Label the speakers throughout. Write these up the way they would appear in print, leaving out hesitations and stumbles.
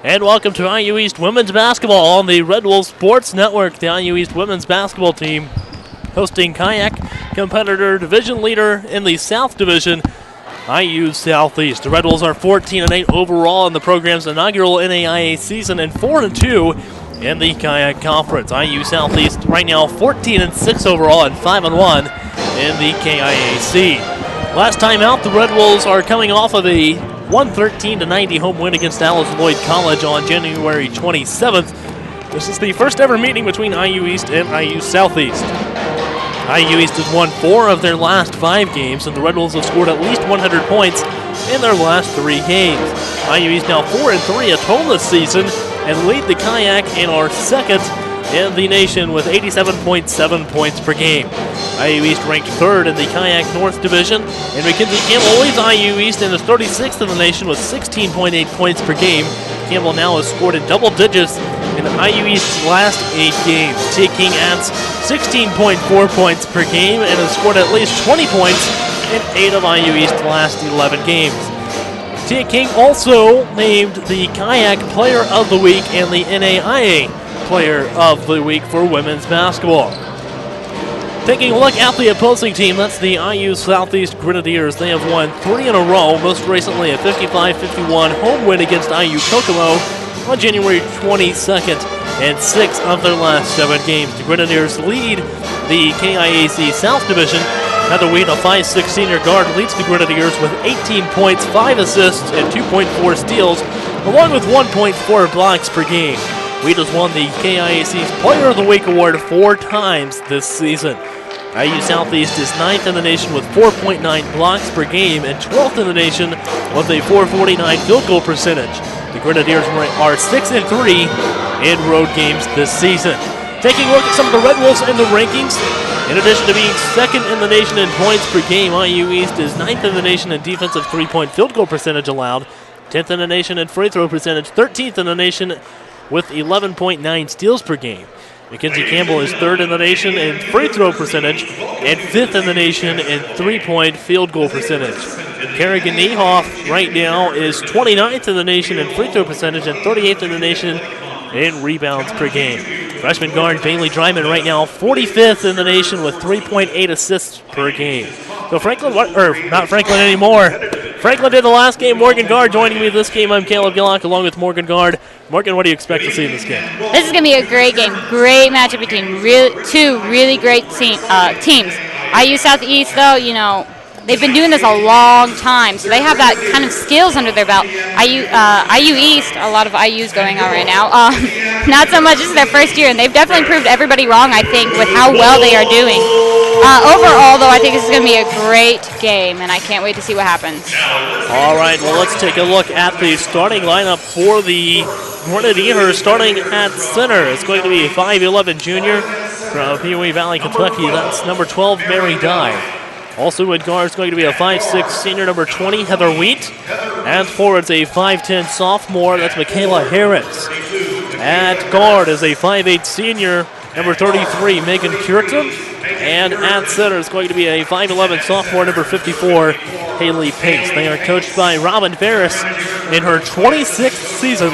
Speaker 1: And welcome to IU East Women's Basketball on the Red Wolf Sports Network. The IU East Women's Basketball team hosting Kayak, competitor division leader in the South Division, IU Southeast. The Red Wolves are 14-8 overall in the program's inaugural NAIA season and 4-2 in the Kayak Conference. IU Southeast right now 14-6 overall and 5-1 in the KIAC. Last time out, the Red Wolves are coming off of a 113-90 home win against Alice Lloyd College on January 27th. This is the first ever meeting between IU East and IU Southeast. IU East has won 4 of their last 5 games, and the Red Wolves have scored at least 100 points in their last 3 games. IU East now 4-3 at home this season and lead the Kayak and are second in the nation with 87.7 points per game. IU East ranked 3rd in the Kayak North Division, and Mackenzie Campbell leads IU East and is 36th in the nation with 16.8 points per game. Campbell now has scored in double digits in IU East's last 8 games. Tia King adds 16.4 points per game and has scored at least 20 points in 8 of IU East's last 11 games. Tia King also named the Kayak Player of the Week and the NAIA Player of the Week for women's basketball. Taking a look at the opposing team, that's the IU Southeast Grenadiers. They have won 3 in a row, most recently a 55-51 home win against IU Kokomo on January 22nd, and 6 of their last 7 games. The Grenadiers lead the KIAC South Division. Heather Wheat, a 5'6" senior guard, leads the Grenadiers with 18 points, 5 assists, and 2.4 steals, along with 1.4 blocks per game. Wheat has won the KIAC's Player of the Week award 4 times this season. IU Southeast is 9th in the nation with 4.9 blocks per game and 12th in the nation with a .449 field goal percentage. The Grenadiers are 6-3 in road games this season. Taking a look at some of the Red Wolves in the rankings, in addition to being 2nd in the nation in points per game, IU East is 9th in the nation in defensive 3-point field goal percentage allowed, 10th in the nation in free throw percentage, 13th in the nation with 11.9 steals per game. Mackenzie Campbell is 3rd in the nation in free throw percentage and 5th in the nation in 3-point field goal percentage. Kerrigan Niehoff right now is 29th in the nation in free throw percentage and 38th in the nation in rebounds per game. Freshman guard Bailey Dryman right now 45th in the nation with 3.8 assists per game. So not Franklin anymore. Franklin did the last game. Morgan Guard joining me this game. I'm Caleb Gillock along with Morgan Guard. Morgan, what do you expect to see in this game?
Speaker 2: This is going to be a great game. Great matchup between two really great teams. IU Southeast, though, they've been doing this a long time, so they have that kind of skills under their belt. IU East, a lot of IUs going on right now. Not so much. This is their first year, and they've definitely proved everybody wrong, I think, with how well they are doing. Overall, though, I think this is going to be a great game, and I can't wait to see what happens.
Speaker 1: All right, well, let's take a look at the starting lineup for the Grenadiers. Starting at center, it's going to be a 5'11 junior from Peewee Valley, Kentucky. That's number 12, Mary Dye. Also at guard is going to be a 5'6 senior, number 20, Heather Wheat. And forwards, a 5'10 sophomore, that's Michaela Harris. At guard is a 5'8 senior, number 33, Megan Curtin. And at center is going to be a 5'11 sophomore, number 54, Haley Pace. They are coached by Robin Ferris in her 26th season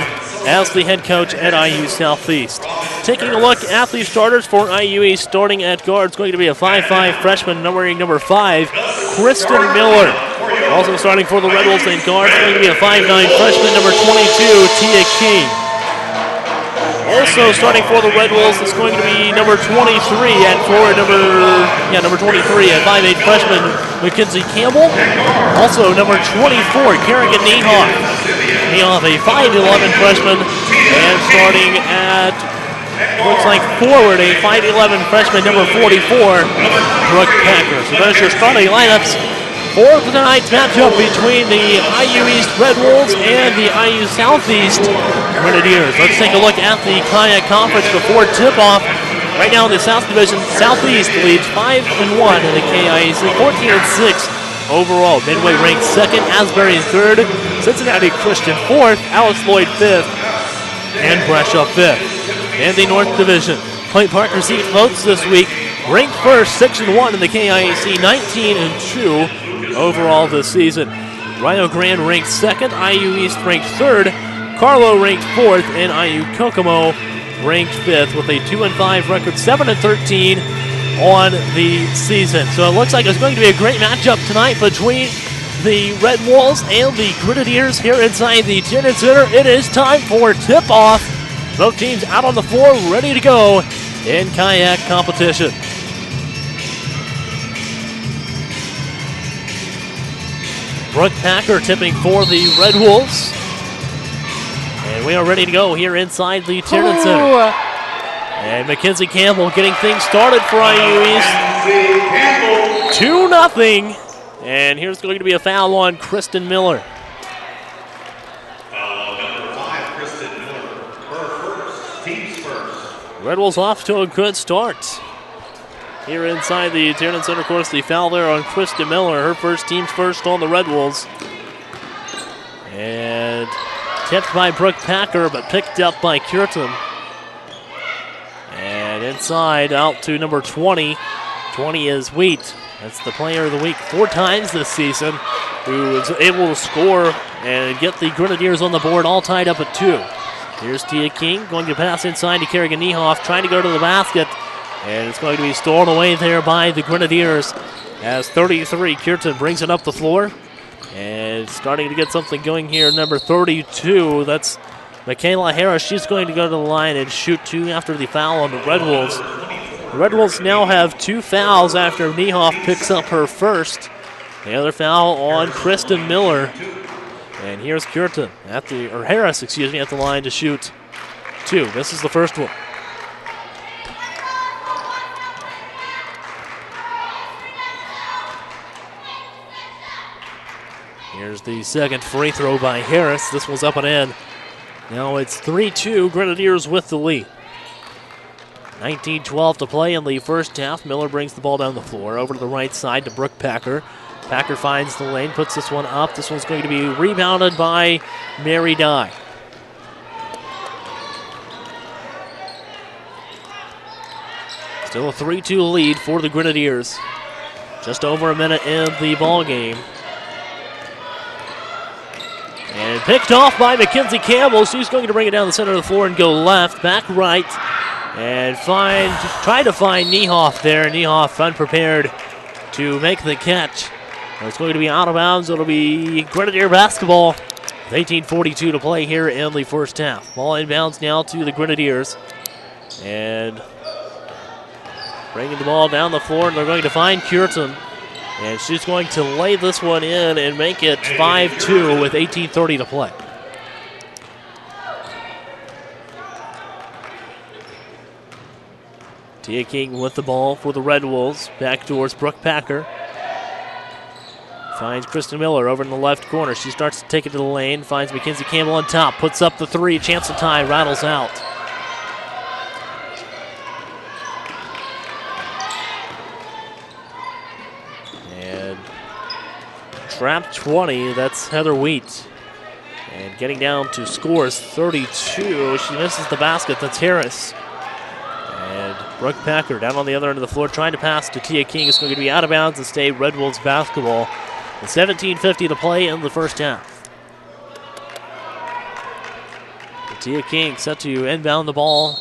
Speaker 1: as the head coach at IU Southeast. Taking a look at the starters for IU East, starting at guard is going to be a 5'5 freshman, wearing number 5, Kristen Miller. Also starting for the Red Wolves in guard is going to be a 5'9 freshman, number 22, Tia King. Also starting for the Red Wolves is going to be number 23 at forward, number 23 at 5'8 freshman Mackenzie Campbell. Also number 24, Kerrigan Niehoff. Niehoff, a 5'11 freshman, and starting at looks like forward, a 5'11 freshman, number 44, Brooke Packer. So those are your starting lineups for tonight's matchup between the IU East Red Wolves and the IU Southeast Grenadiers. Let's take a look at the Kayak Conference before tip-off. Right now in the South Division, Southeast leads 5-1 in the KIAC, 14-6 overall. Midway ranked 2nd, Asbury 3rd, Cincinnati Christian 4th, Alice Lloyd 5th, and Brescia 5th. In the North Division, Clay Park received votes this week, ranked 1st, 6-1 in the KIAC, 19-2 overall this season. Rio Grande ranked 2nd, IU East ranked 3rd, Carlo ranked 4th, and IU Kokomo ranked 5th with a 2-5 record, 7-13 on the season. So it looks like it's going to be a great matchup tonight between the Red Wolves and the Grenadiers here inside the Tierney Center. It is time for tip-off. Both teams out on the floor, ready to go in kayak competition. Brooke Packer tipping for the Red Wolves. And we are ready to go here inside the Tierney Center. And Mackenzie Campbell getting things started for IU East. 2-0. And here's going to be a foul on Kristen Miller.
Speaker 3: Number 5, Kristen Miller. Her first, team's first.
Speaker 1: Red Wolves off to a good start. Here inside the Tierney Center, of course, the foul there on Kristen Miller. Her first, team's first on the Red Wolves. And tipped by Brooke Packer, but picked up by Curtin. And inside, out to number 20. 20 is Wheat. That's the player of the week 4 times this season, who is able to score and get the Grenadiers on the board, all tied up at 2. Here's Tia King going to pass inside to Kerrigan Niehoff, trying to go to the basket. And it's going to be stolen away there by the Grenadiers as 33. Curtin brings it up the floor. And starting to get something going here, number 32. That's Michaela Harris. She's going to go to the line and shoot 2 after the foul on the Red Wolves. The Red Wolves now have 2 fouls after Niehoff picks up her first. The other foul on Kristen Miller. And here's Curtin Harris, at the line to shoot 2. This is the first one. Here's the second free throw by Harris. This one's up and in. Now it's 3-2, Grenadiers with the lead. 19-12 to play in the first half. Miller brings the ball down the floor over to the right side to Brooke Packer. Packer finds the lane, puts this one up. This one's going to be rebounded by Mary Dye. Still a 3-2 lead for the Grenadiers. Just over a minute in the ball game. And picked off by Mackenzie Campbell. She's going to bring it down the center of the floor and go left, back right. And try to find Niehoff there. Niehoff unprepared to make the catch. It's going to be out of bounds. It'll be Grenadier basketball. With 18:42 to play here in the first half. Ball inbounds now to the Grenadiers. And bringing the ball down the floor, and they're going to find Curtin. And she's going to lay this one in and make it 5-2 with 18:30 to play. Tia King with the ball for the Red Wolves. Back towards Brooke Packer. Finds Kristen Miller over in the left corner. She starts to take it to the lane. Finds Mackenzie Campbell on top. Puts up the 3. Chance to tie. Rattles out. And trapped 20. That's Heather Wheat. And getting down to scores 32. She misses the basket. That's Harris. And Brooke Packer down on the other end of the floor trying to pass to Tia King. It's going to be out of bounds and stay Red Wolves basketball. With 17:50 to play in the first half. Tia King set to inbound the ball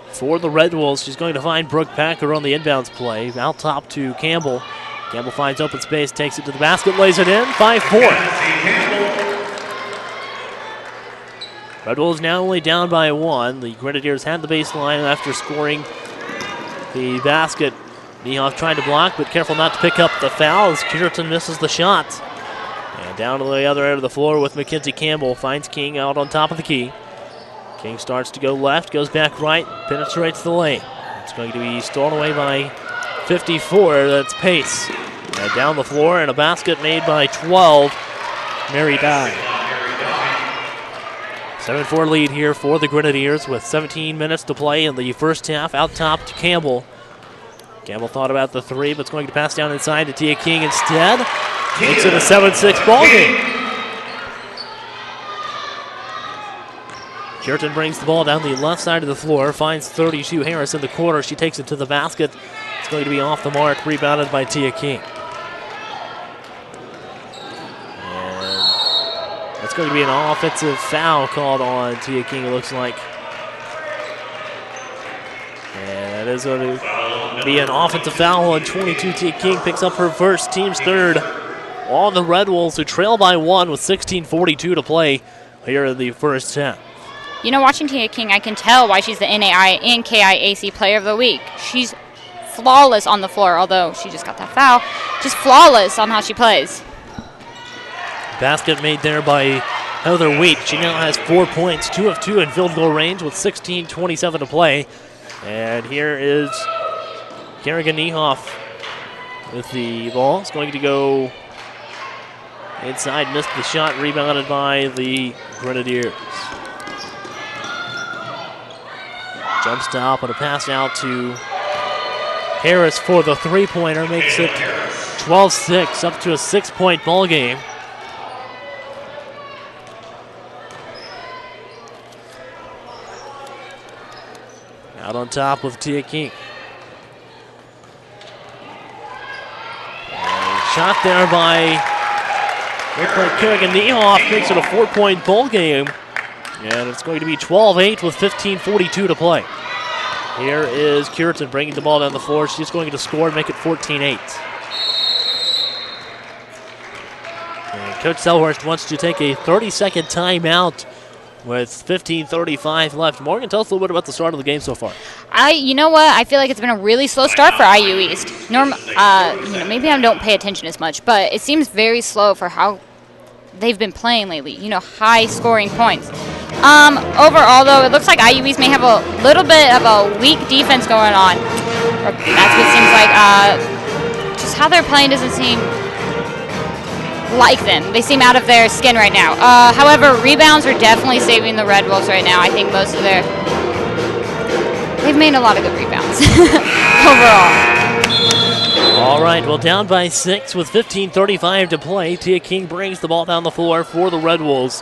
Speaker 1: for the Red Wolves. She's going to find Brooke Packer on the inbounds play. Out top to Campbell. Campbell finds open space, takes it to the basket, lays it in. 5-4. Red Wolves now only down by 1. The Grenadiers had the baseline after scoring the basket. Niehoff trying to block, but careful not to pick up the foul as Curtin misses the shot. And down to the other end of the floor with Mackenzie Campbell. Finds King out on top of the key. King starts to go left, goes back right, penetrates the lane. It's going to be stolen away by 54. That's Pace. And down the floor, and a basket made by 12, Mary Dye. 7-4 lead here for the Grenadiers with 17 minutes to play in the first half. Out top to Campbell. Campbell thought about the 3, but it's going to pass down inside to Tia King instead. Makes it a 7-6 ball game. Curtin brings the ball down the left side of the floor, finds 32 Harris in the corner. She takes it to the basket. It's going to be off the mark, rebounded by Tia King. And that's going to be an offensive foul called on Tia King, it looks like. And that is going to be an offensive foul on 22. Tia King picks up her first, team's third on the Red Wolves, who trail by 1 with 16:42 to play here in the first half.
Speaker 2: You know, watching Tia King, I can tell why she's the NAI and KIAC Player of the Week. She's flawless on the floor, although she just got that foul. Just flawless on how she plays.
Speaker 1: Basket made there by Heather Wheat. She now has 4 points, 2 of 2 in field goal range with 16:27 to play. And here is Kerrigan Niehoff with the ball. It's going to go inside, missed the shot, rebounded by the Grenadiers. Jump stop and a pass out to Harris for the three-pointer, makes it 12-6, up to a 6-point ball game. Out on top with Tia King. And shot there by, looked like Kerrigan Niehoff, makes it a 4-point ball game. And it's going to be 12-8 with 15:42 to play. Here is Curtin bringing the ball down the floor. She's going to score and make it 14-8. And Coach Selhurst wants to take a 30-second timeout with 15:35 left. Morgan, tell us a little bit about the start of the game so far.
Speaker 2: You know what? I feel like it's been a really slow start for IU East. Maybe I don't pay attention as much, but it seems very slow for how they've been playing lately. High-scoring points. Overall, though, it looks like IU East may have a little bit of a weak defense going on. Or that's what it seems like. Just how they're playing doesn't seem like them. They seem out of their skin right now. However, rebounds are definitely saving the Red Wolves right now. I think most of they've made a lot of good rebounds overall.
Speaker 1: All right, well, down by 6 with 15:35 to play. Tia King brings the ball down the floor for the Red Wolves.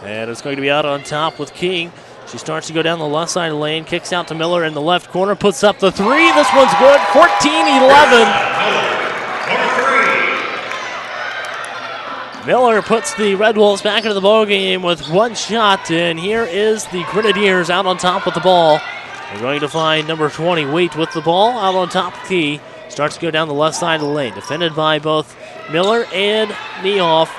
Speaker 1: And it's going to be out on top with King. She starts to go down the left side of the lane, kicks out to Miller in the left corner, puts up the three. This one's good, 14-11. Miller puts the Red Wolves back into the ballgame with one shot, and here is the Grenadiers out on top with the ball. They're going to find number 20, Wheat, with the ball out on top of the key. Starts to go down the left side of the lane, defended by both Miller and Niehoff.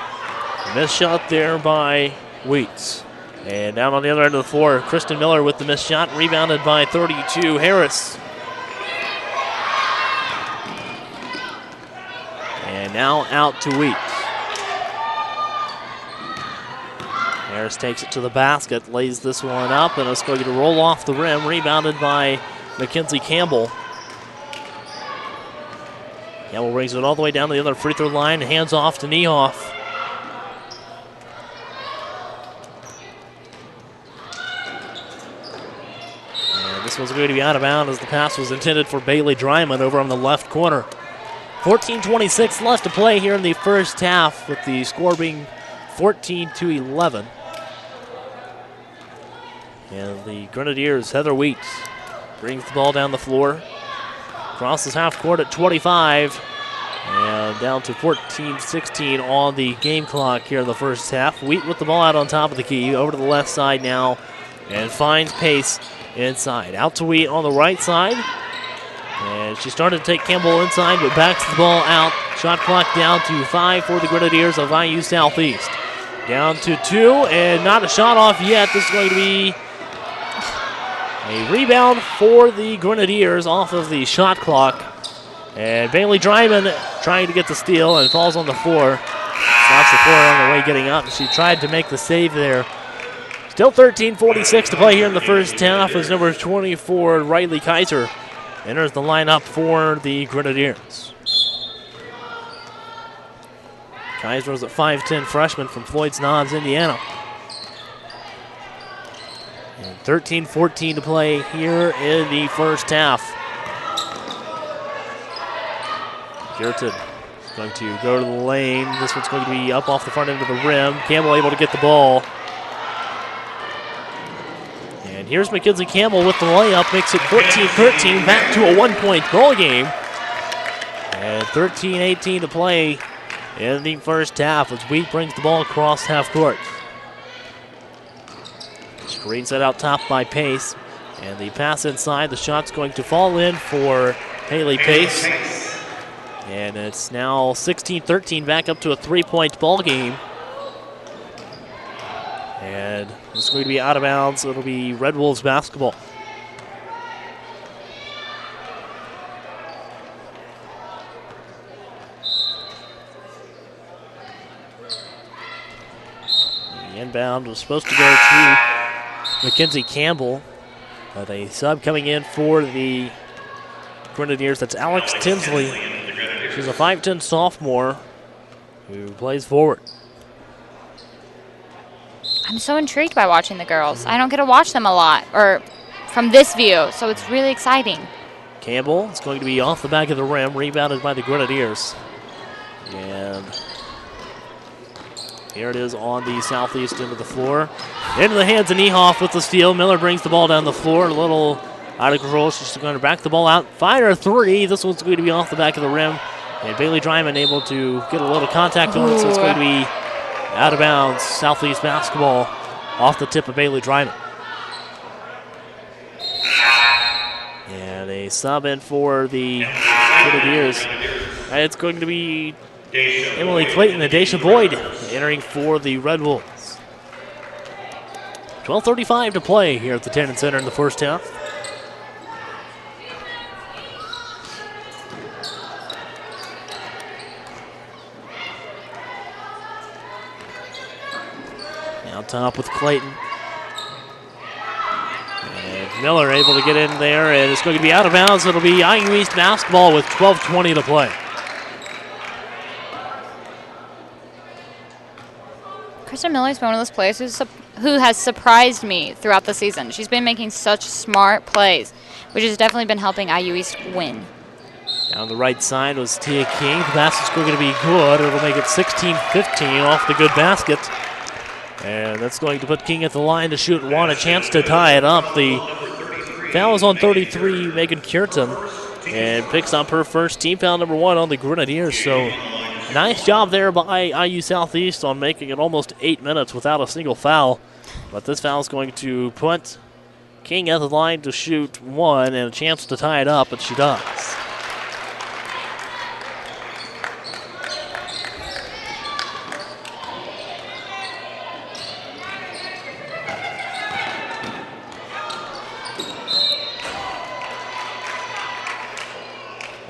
Speaker 1: Missed shot there by Wheats. And down on the other end of the floor, Kristen Miller with the missed shot, rebounded by 32, Harris. And now out to Wheats. Harris takes it to the basket, lays this one up, and it's going to roll off the rim, rebounded by Mackenzie Campbell. Campbell brings it all the way down to the other free throw line, hands off to Niehoff. This one's going to be out of bounds as the pass was intended for Bailey Dryman over on the left corner. 14:26 left to play here in the first half, with the score being 14-11. And the Grenadiers, Heather Wheat, brings the ball down the floor. Crosses half court at 25. And down to 14-16 on the game clock here in the first half. Wheat with the ball out on top of the key, over to the left side now, and finds pace inside. Out to Wheat on the right side. And she started to take Campbell inside, but backs the ball out. Shot clock down to 5 for the Grenadiers of IU Southeast. Down to 2, and not a shot off yet. This is going to be a rebound for the Grenadiers off of the shot clock. And Bailey Dryman trying to get the steal and falls on the floor. Stops the floor on the way getting up. She tried to make the save there. Still 13:46 to play here in the first half as number 24, Riley Kaiser, enters the lineup for the Grenadiers. Kaiser is a 5'10 freshman from Floyd's Knobs, Indiana. And 13:14 to play here in the first half. Puritan is going to go to the lane. This one's going to be up off the front end of the rim. Campbell able to get the ball. And here's Mackenzie Campbell with the layup, makes it 14-13, back to a one-point ball game. And 13-18 to play in the first half as Wheat brings the ball across half court. Green set out top by Pace. And the pass inside. The shot's going to fall in for Haley Pace. And it's now 16-13, back up to a 3-point ball game. And it's going to be out of bounds. It'll be Red Wolves basketball. The inbound was supposed to go to Mackenzie Campbell, but a sub coming in for the Grenadiers. That's Alex Tinsley. She's a 5'10 sophomore who plays forward.
Speaker 2: I'm so intrigued by watching the girls. I don't get to watch them a lot, or from this view, so it's really exciting.
Speaker 1: Campbell is going to be off the back of the rim, rebounded by the Grenadiers. And here it is on the southeast end of the floor. Into the hands of Niehoff with the steal. Miller brings the ball down the floor, a little out of control. She's going to back the ball out. Fire a three. This one's going to be off the back of the rim. And Bailey Dryman able to get a little contact on it, so it's going to be out of bounds. Southeast basketball off the tip of Bailey Dryman. And a sub in for the Grenadiers. It's going to be Emily Clayton and Daisha Boyd entering for the Red Wolves. 12:35 to play here at the Tennant Center in the first half. Now top with Clayton. And Miller able to get in there, and it's going to be out of bounds. It'll be IU East basketball with 12:20 to play.
Speaker 2: Kristen Miller's been one of those players who has surprised me throughout the season. She's been making such smart plays, which has definitely been helping IU East win.
Speaker 1: Down the right side was Tia King. The pass is going to be good. It'll make it 16-15 off the good basket. And that's going to put King at the line to shoot one. A chance to tie it up. The foul is on 33, Megan Kierton. And picks up her first team foul, number 1 on the Grenadiers. So nice job there by IU Southeast on making it almost 8 minutes without a single foul. But this foul is going to put King at the line to shoot one and a chance to tie it up, and she does.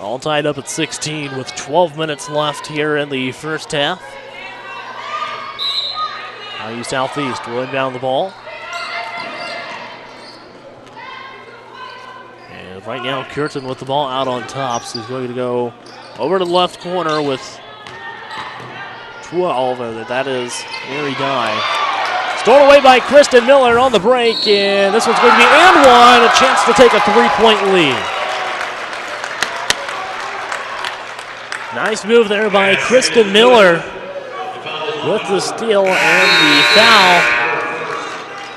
Speaker 1: All tied up at 16 with 12 minutes left here in the first half. IU Southeast will inbound the ball. And right now, Curtin with the ball out on top. So he's going to go over to the left corner with 12. And that is Mary Dye. Stolen away by Kristen Miller on the break. And this one's going to be and one. A chance to take a 3-point lead. Nice move there by Kristen Miller with the steal and the foul.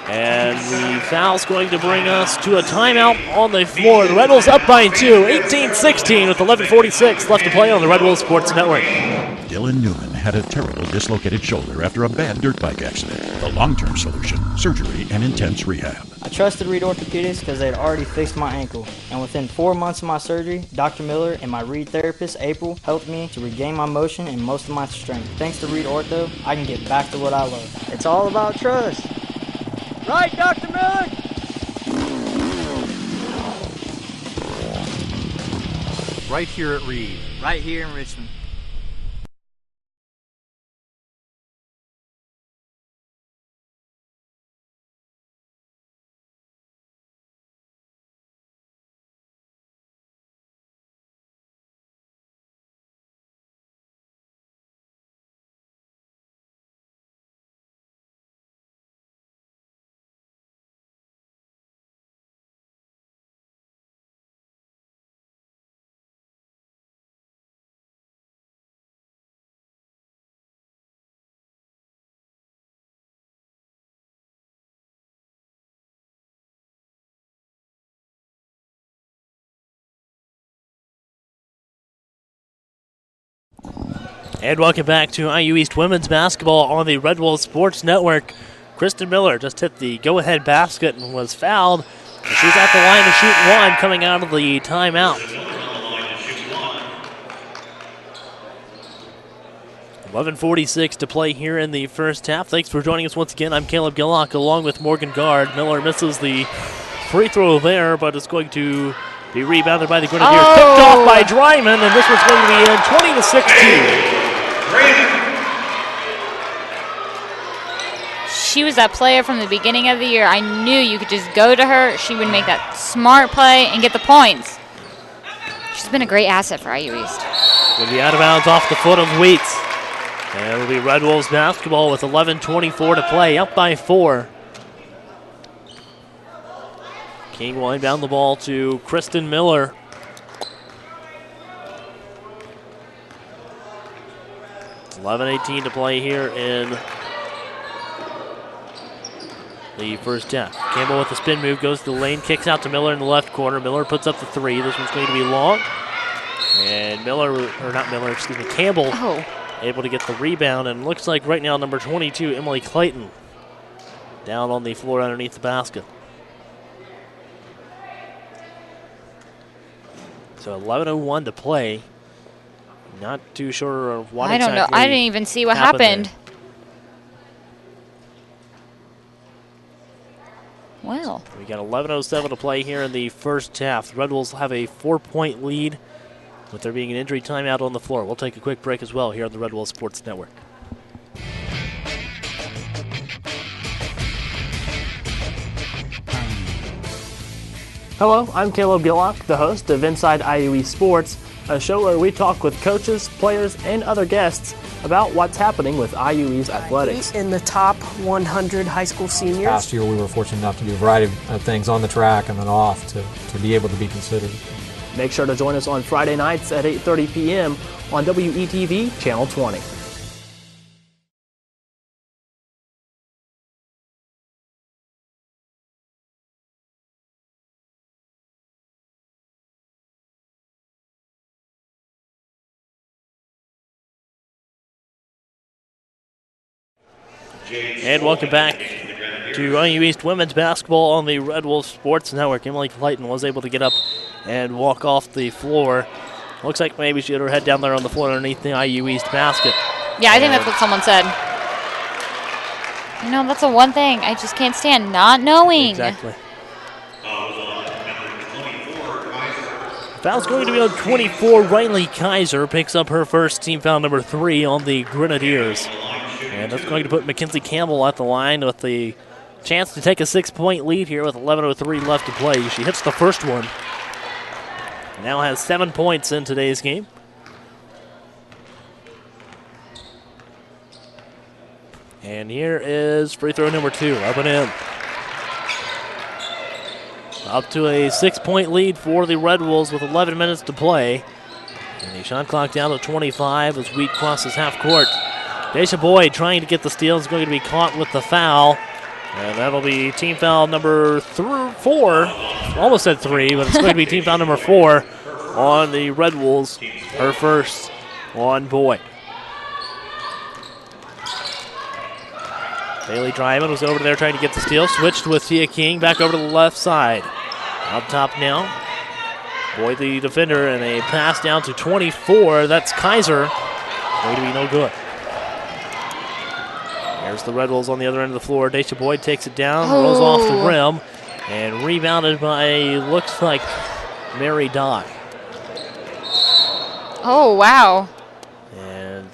Speaker 1: And the foul's going to bring us to a timeout on the floor. The Red Wolves up by 2, 18-16 with 11:46 left to play on the Red Wolves Sports Network.
Speaker 4: Dylan Newman had a terrible dislocated shoulder after a bad dirt bike accident. The long-term solution, surgery and intense rehab.
Speaker 5: I trusted Reed Orthopedics because they had already fixed my ankle. And within 4 months of my surgery, Dr. Miller and my Reed therapist, April, helped me to regain my motion and most of my strength. Thanks to Reed Ortho, I can get back to what I love. It's all about trust. Right, Dr. Miller?
Speaker 6: Right here at Reed.
Speaker 5: Right here in Richmond.
Speaker 1: And welcome back to IU East Women's Basketball on the Red Wolves Sports Network. Kristen Miller just hit the go-ahead basket and was fouled. She's at the line to shoot one coming out of the timeout. 11:46 to play here in the first half. Thanks for joining us once again. I'm Caleb Gillock along with Morgan Guard. Miller misses the free throw there, but it's going to be rebounded by the Grenadiers.
Speaker 2: Oh.
Speaker 1: Picked off by Dryman, and this one's going to be in 20-16.
Speaker 2: She was that player from the beginning of the year. I knew you could just go to her. She would make that smart play and get the points. She's been a great asset for IU East.
Speaker 1: Will be out of bounds off the foot of Wheats. And it'll be Red Wolves basketball with 11:24 to play, up by 4. King will inbound the ball to Kristen Miller. It's 11:18 to play here in the first half. Campbell with the spin move, goes to the lane, kicks out to Miller in the left corner. Miller puts up the three. This one's going to be long. And Campbell able to get the rebound. And looks like right now number 22, Emily Clayton, down on the floor underneath the basket. So 11:01 to play. Not too sure of what
Speaker 2: I don't know. I didn't even see what happened.
Speaker 1: There.
Speaker 2: Well,
Speaker 1: We got 11:07 to play here in the first half. The Red Wolves have a 4-point lead with there being an injury timeout on the floor. We'll take a quick break as well here on the Red Wolves Sports Network. Hello, I'm Caleb Gillock, the host of Inside IUE Sports, a show where we talk with coaches, players, and other guests about what's happening with IUE's athletics.
Speaker 7: In the top 100 high school seniors.
Speaker 8: Last year we were fortunate enough to do a variety of things on the track and then off to be able to be considered.
Speaker 1: Make sure to join us on Friday nights at 8:30 p.m. on WETV Channel 20. And welcome back to IU East women's basketball on the Red Wolves Sports Network. Emily Clayton was able to get up and walk off the floor. Looks like maybe she had her head down there on the floor underneath the IU East basket.
Speaker 2: yeah, I think that's what someone said. You know, that's the one thing I just can't stand, not knowing.
Speaker 1: Exactly. Foul's going to be on 24. Riley Kaiser picks up her first team foul number 3 on the Grenadiers. And that's going to put Mackenzie Campbell at the line with the chance to take a 6-point lead here with 11:03 left to play. She hits the first one. Now has 7 points in today's game. And here is free throw number 2, up and in. Up to a 6-point lead for the Red Wolves with 11 minutes to play. And the shot clock down to 25 as Wheat crosses half court. Daisha Boyd trying to get the steal is going to be caught with the foul. And that'll be team foul number 4. Almost said 3, but it's going to be team foul number 4 on the Red Wolves. Her first on Boyd. Bailey Dryman was over there trying to get the steal. Switched with Tia King back over to the left side. Up top now. Boyd the defender and a pass down to 24. That's Kaiser. Going to be no good. There's the Red Wolves on the other end of the floor. Daisha Boyd takes it down, rolls off the rim, and rebounded by, looks like, Mary Dye.
Speaker 2: Oh, wow.
Speaker 1: And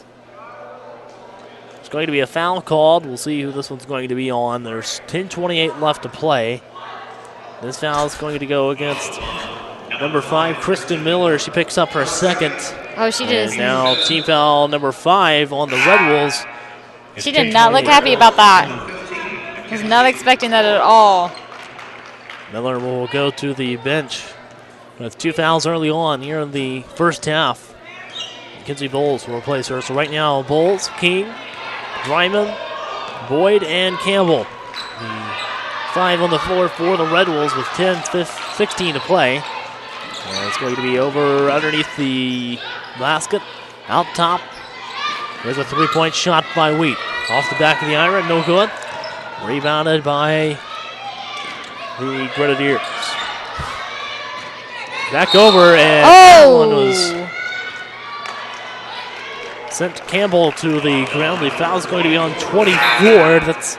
Speaker 1: it's going to be a foul called. We'll see who this one's going to be on. There's 10:28 left to play. This foul is going to go against number 5, Kristen Miller. She picks up her second.
Speaker 2: Oh, she did.
Speaker 1: And now team foul number 5 on the Red Wolves.
Speaker 2: She did not look happy about that. Was not expecting that at all.
Speaker 1: Miller will go to the bench with 2 fouls early on here in the first half. Mackenzie Bowles will replace her. So right now, Bowles, King, Dryman, Boyd, and Campbell. The 5 on the floor for the Red Wolves with 16 to play. And it's going to be over underneath the basket, out top. There's a 3-point shot by Wheat. Off the back of the iron, no good. Rebounded by the Grenadiers. Back over, and that one was sent Campbell to the ground. The foul is going to be on 24. That's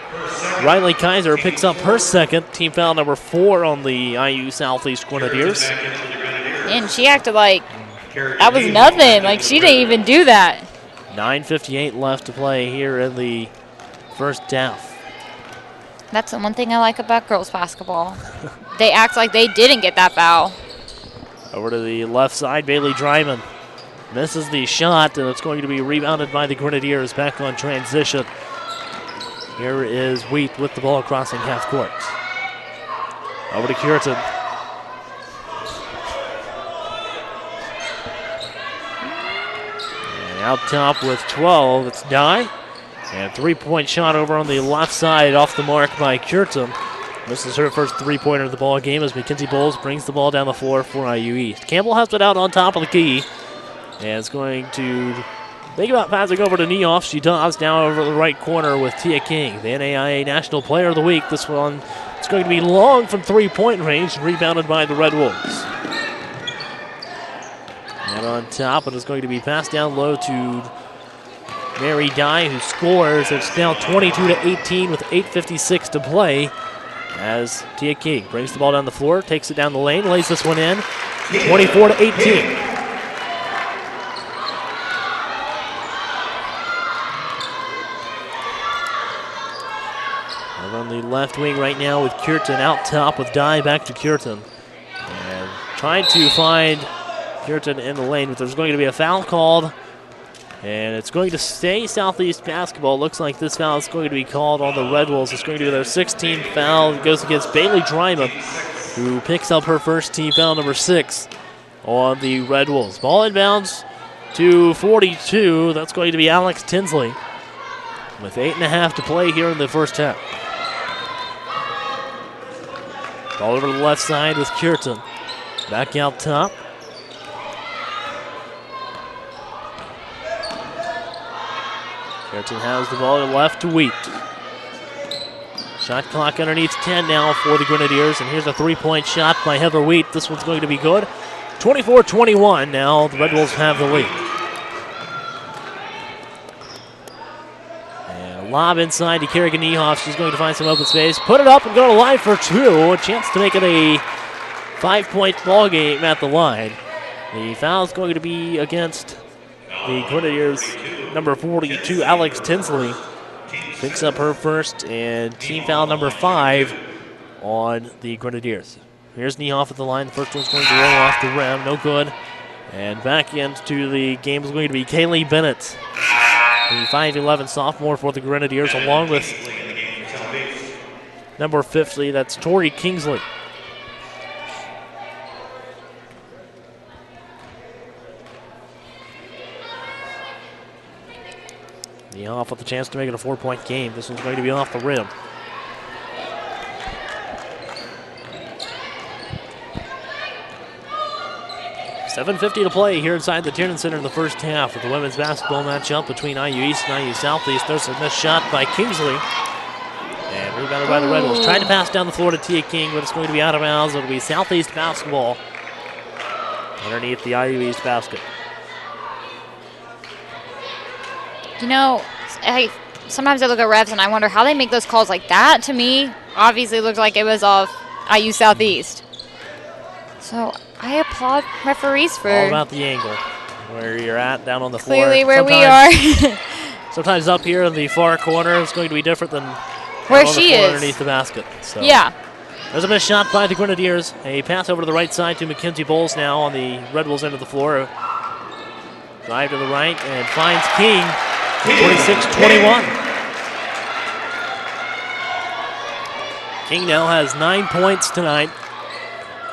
Speaker 1: Riley Kaiser picks up her second. Team foul number 4 on the IU Southeast Grenadiers.
Speaker 2: And she acted like that was nothing. Like she didn't even do that.
Speaker 1: 9:58 left to play here in the first half.
Speaker 2: That's the one thing I like about girls basketball. They act like they didn't get that foul.
Speaker 1: Over to the left side, Bailey Dryman misses the shot, and it's going to be rebounded by the Grenadiers back on transition. Here is Wheat with the ball crossing half court. Over to Cureton. And out top with 12, it's Dye. And 3-point shot over on the left side off the mark by Cureton. This is her first 3-pointer of the ball game as Mackenzie Bowles brings the ball down the floor for IU East. Campbell has it out on top of the key. And it's going to think about passing over to Niehoff. She does down over the right corner with Tia King, the NAIA National Player of the Week. This one is going to be long from 3-point range, rebounded by the Red Wolves. And on top, it is going to be passed down low to Mary Dye, who scores. It's now 22-18 with 8:56 to play as Tia King brings the ball down the floor, takes it down the lane, lays this one in, 24-18. Over on the left wing right now with Cureton out top with Dye back to Cureton. And trying to find Cureton in the lane, but there's going to be a foul called. And it's going to stay Southeast basketball. Looks like this foul is going to be called on the Red Wolves. It's going to be their 16th foul. It goes against Bailey Dryman, who picks up her first team foul number 6 on the Red Wolves. Ball inbounds to 42. That's going to be Alex Tinsley with 8.5 to play here in the first half. Ball over to the left side with Cureton. Back out top. Cureton has the ball to left to Wheat. Shot clock underneath 10 now for the Grenadiers, and here's a 3-point shot by Heather Wheat. This one's going to be good. 24-21 now. The Red Wolves have the lead. And a lob inside to Kerrigan Niehoff. She's going to find some open space. Put it up and go to line for 2. A chance to make it a 5-point ball game at the line. The foul is going to be against the Grenadiers. Number 42, Alex Tinsley, picks up her first, and team foul number 5 on the Grenadiers. Here's Niehoff at the line. The first one's going to roll off the rim. No good. And back into the game is going to be Kaylee Bennett, the 5'11 sophomore for the Grenadiers, along with number 50. That's Tori Kingsley. Niehoff with the chance to make it a 4-point game. This one's going to be off the rim. $7:50 to play here inside the Tiernan Center in the first half with the women's basketball matchup between IU East and IU Southeast. There's a missed shot by Kingsley. And rebounded by the Red Wolves. Trying to pass down the floor to Tia King, but it's going to be out of bounds. It'll be Southeast basketball underneath the IU East basket.
Speaker 2: You know, sometimes I look at refs and I wonder how they make those calls like that. To me, obviously looked like it was off IU Southeast. So I applaud referees for
Speaker 1: all about the angle where you're at down on the floor.
Speaker 2: Clearly where we are.
Speaker 1: Sometimes up here in the far corner it's going to be different than
Speaker 2: where she is
Speaker 1: underneath the basket. So
Speaker 2: yeah.
Speaker 1: There's a missed shot by the Grenadiers. A pass over to the right side to Mackenzie Bowles now on the Red Wolves end of the floor. Drive to the right and finds King. 26-21. King now has 9 points tonight.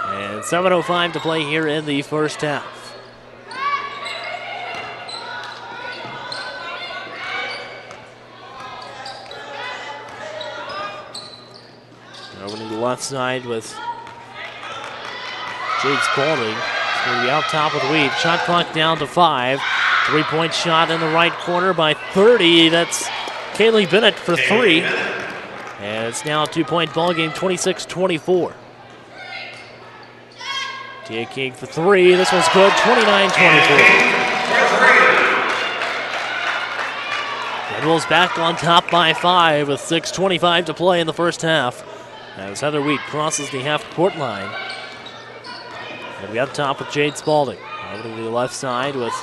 Speaker 1: And 7:05 to play here in the first half. Over to the left side with Jake Spalding. It's going to be out top with Weed. Shot clock down to 5. 3-point shot in the right corner by 30. That's Kaylee Bennett for 3. And it's now a 2-point ball game, 26-24. Tia King for three. This one's good, 29-24. Red Wolves back on top by 5 with 6:25 to play in the first half. As Heather Wheat crosses the half-court line. And we up top with Jade Spalding. Over to the left side with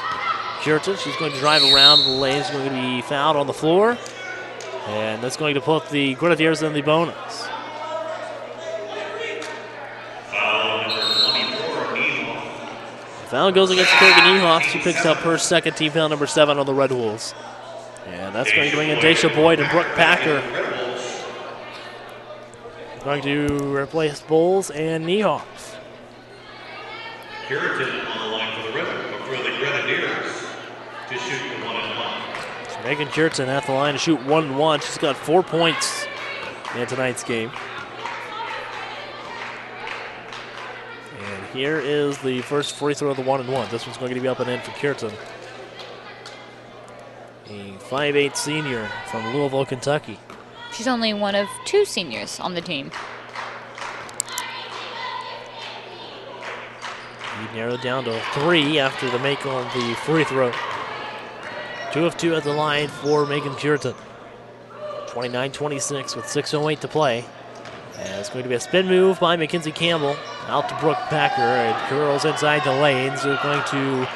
Speaker 1: Curtin. She's going to drive around the lane. She's going to be fouled on the floor. And that's going to put the Grenadiers in the bonus. Foul goes against Kerrigan Niehoff. She picks up her second team foul, number 7 on the Red Wolves. And that's going to bring in Daisha Boyd and Brooke Packer. Going to replace Bowles and Niehoff.
Speaker 3: Curtin on the line for the Grenadiers to shoot the 1-and-1.
Speaker 1: So Megan Curtin at the line to shoot 1-1. She's got 4 points in tonight's game. And here is the first free throw of the 1-and-1. This one's going to be up and in for Curtin. A 5'8" senior from Louisville, Kentucky.
Speaker 2: She's only one of 2 seniors on the team.
Speaker 1: He narrowed down to 3 after the make on the free throw. 2 of 2 at the line for Megan Curtin. 29-26 with 6:08 to play. And it's going to be a spin move by Mackenzie Campbell. Out to Brooke Packer, and girls inside the lanes are going to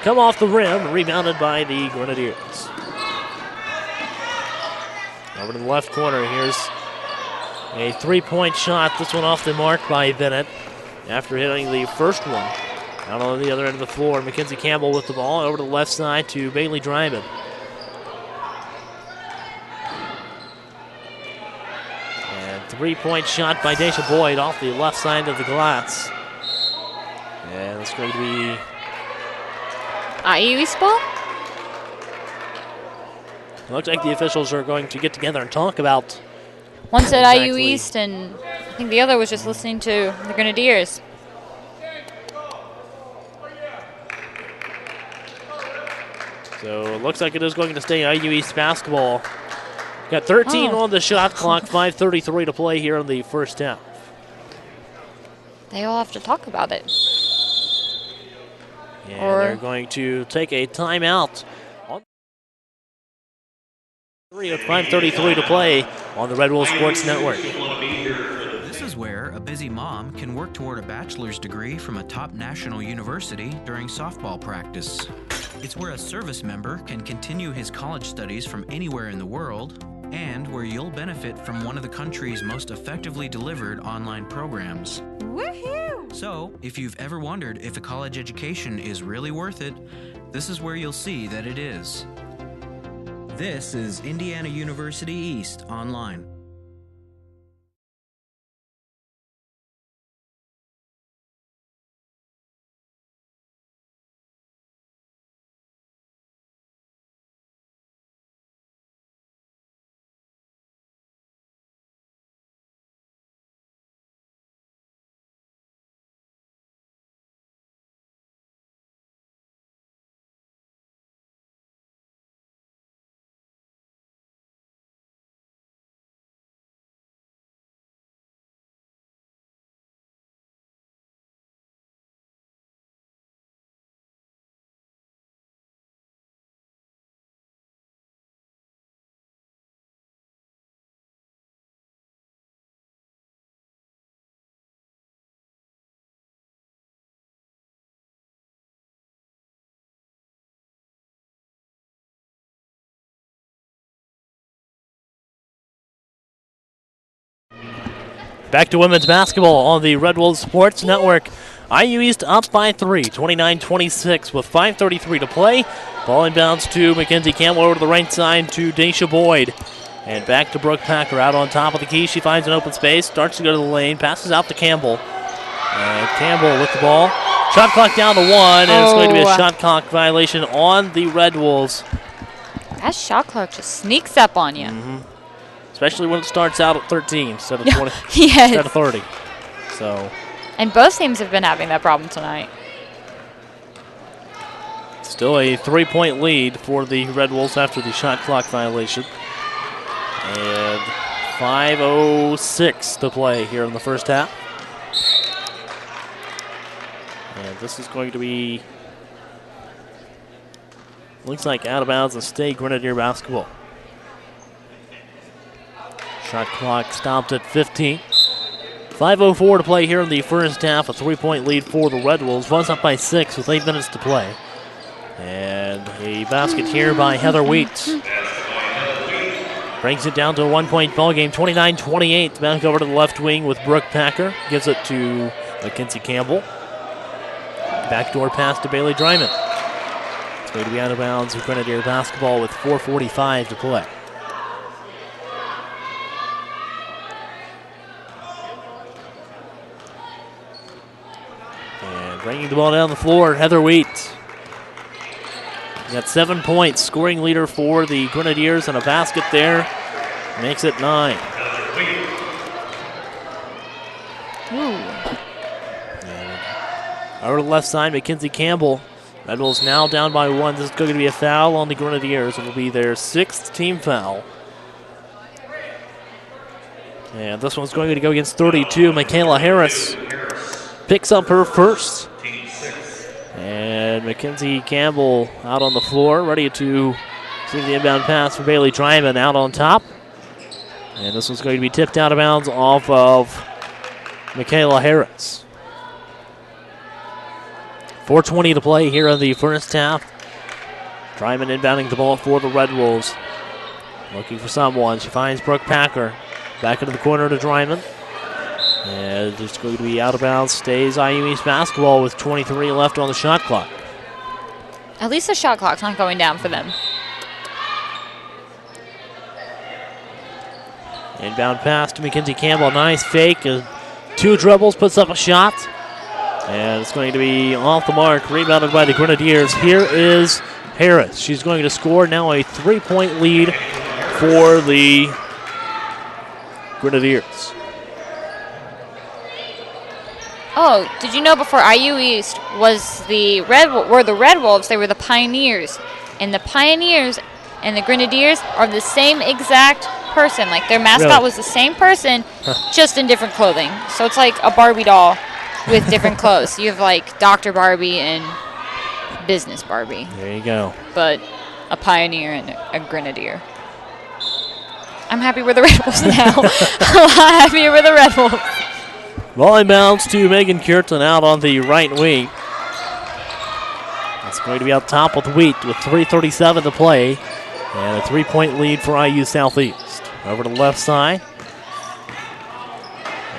Speaker 1: come off the rim, rebounded by the Grenadiers. Over to the left corner, here's a 3-point shot. This one off the mark by Bennett after hitting the first one. Out on the other end of the floor, Mackenzie Campbell with the ball. Over to the left side to Bailey Dryman. And 3-point shot by Daisha Boyd off the left side of the glass. And it's going to be
Speaker 2: IU East ball?
Speaker 1: looks like the officials are going to get together and talk about.
Speaker 2: One said
Speaker 1: exactly.
Speaker 2: IU East, and I think the other was just listening to the Grenadiers.
Speaker 1: So it looks like it is going to stay IU East basketball. Got 13 on the shot clock, 5:33 to play here in the first half.
Speaker 2: They all have to talk about it.
Speaker 1: And they're going to take a timeout. With 5:33 to play on the Red Wolves Sports Network.
Speaker 9: This is where a busy mom can work toward a bachelor's degree from a top national university during softball practice. It's where a service member can continue his college studies from anywhere in the world, and where you'll benefit from one of the country's most effectively delivered online programs.
Speaker 2: Woohoo!
Speaker 9: So, if you've ever wondered if a college education is really worth it, this is where you'll see that it is. This is Indiana University East Online.
Speaker 1: Back to women's basketball on the Red Wolves Sports Network. IU East up by 3, 29-26 with 5:33 to play. Ball inbounds to Mackenzie Campbell over to the right side to Daisha Boyd. And back to Brooke Packer out on top of the key. She finds an open space, starts to go to the lane, passes out to Campbell. And Campbell with the ball. Shot clock down to 1, and it's going to be a shot clock violation on the Red Wolves.
Speaker 2: That shot clock just sneaks up on you.
Speaker 1: Especially when it starts out at 13 instead of 20,
Speaker 2: Yes.
Speaker 1: instead of 30. So
Speaker 2: And both teams have been having that problem tonight.
Speaker 1: still a 3-point lead for the Red Wolves after the shot clock violation. And 5:06 to play here in the first half. And this is going to be, looks like out of bounds and stay Grenadier basketball. Shot clock stopped at 15. 5:04 to play here in the first half. A 3-point lead for the Red Wolves. Runs up by 6 with 8 minutes to play. And a basket here by Heather Wheat. Brings it down to a 1-point ball game, 29-28. Back over to the left wing with Brooke Packer. Gives it to Mackenzie Campbell. Backdoor pass to Bailey Dryman. It's going to be out of bounds of Grenadier basketball with 4:45 to play. And bringing the ball down the floor, Heather Wheat. Got 7 points, scoring leader for the Grenadiers, and a basket there makes it 9. Over to the left side, Mackenzie Campbell. Red Bulls now down by 1. This is going to be a foul on the Grenadiers. It will be their 6th team foul. And this one's going to go against 32. Michaela Harris picks up her first. And Mackenzie Campbell out on the floor, ready to see the inbound pass for Bailey Dryman out on top. And this one's going to be tipped out of bounds off of Michaela Harris. 4:20 to play here in the first half. Dryman inbounding the ball for the Red Wolves. Looking for someone. She finds Brooke Packer. Back into the corner to Dryman. And it's going to be out of bounds. Stays IU East basketball with 23 left on the shot clock.
Speaker 2: At least the shot clock's not going down for them.
Speaker 1: Inbound pass to Mackenzie Campbell. Nice fake. 2 dribbles, puts up a shot. And it's going to be off the mark. Rebounded by the Grenadiers. Here is Harris. She's going to score now a 3-point lead for the Grenadiers.
Speaker 2: Oh, did you know before IU East was the Red Wolves, they were the Pioneers. And the Pioneers and the Grenadiers are the same exact person. Like their mascot was the same person, just in different clothing. So it's like a Barbie doll with different clothes. You have like Dr. Barbie and Business Barbie.
Speaker 1: There you go.
Speaker 2: But a Pioneer and a Grenadier. I'm happy with the Red Wolves now. I'm happier with the Red Wolves.
Speaker 1: Ball inbounds to Megan Curtin out on the right wing. It's going to be up top with Wheat with 3:37 to play. And a 3-point lead for IU Southeast. Over to the left side.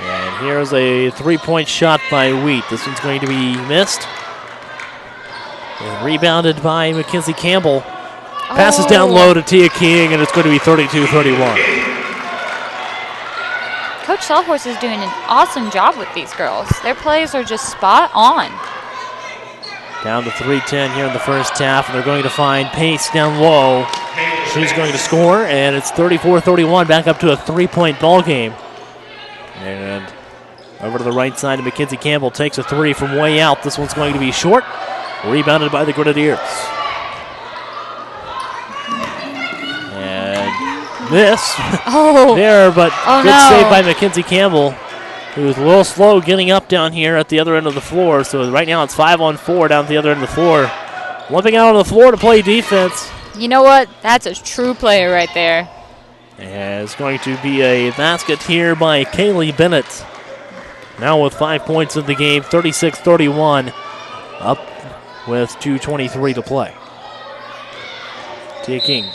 Speaker 1: And here's a 3-point shot by Wheat. This one's going to be missed. And rebounded by Mackenzie Campbell. Passes down low to Tia King, and it's going to be 32-31.
Speaker 2: Coach Selhorst is doing an awesome job with these girls. Their plays are just spot on.
Speaker 1: Down to 3:10 here in the first half, and they're going to find Pace down low. She's going to score, and it's 34-31, back up to a 3-point ball game. And over to the right side, Mackenzie Campbell takes a 3 from way out. This one's going to be short. Rebounded by the Grenadiers. And miss there, but good save by Mackenzie Campbell, who's a little slow getting up down here at the other end of the floor. So right now it's 5-on-4 down at the other end of the floor. Limping out on the floor to play defense.
Speaker 2: You know what? That's a true player right there.
Speaker 1: And it's going to be a basket here by Kaylee Bennett. Now with 5 points in the game, 36-31. Up with 2:23 to play. Tia King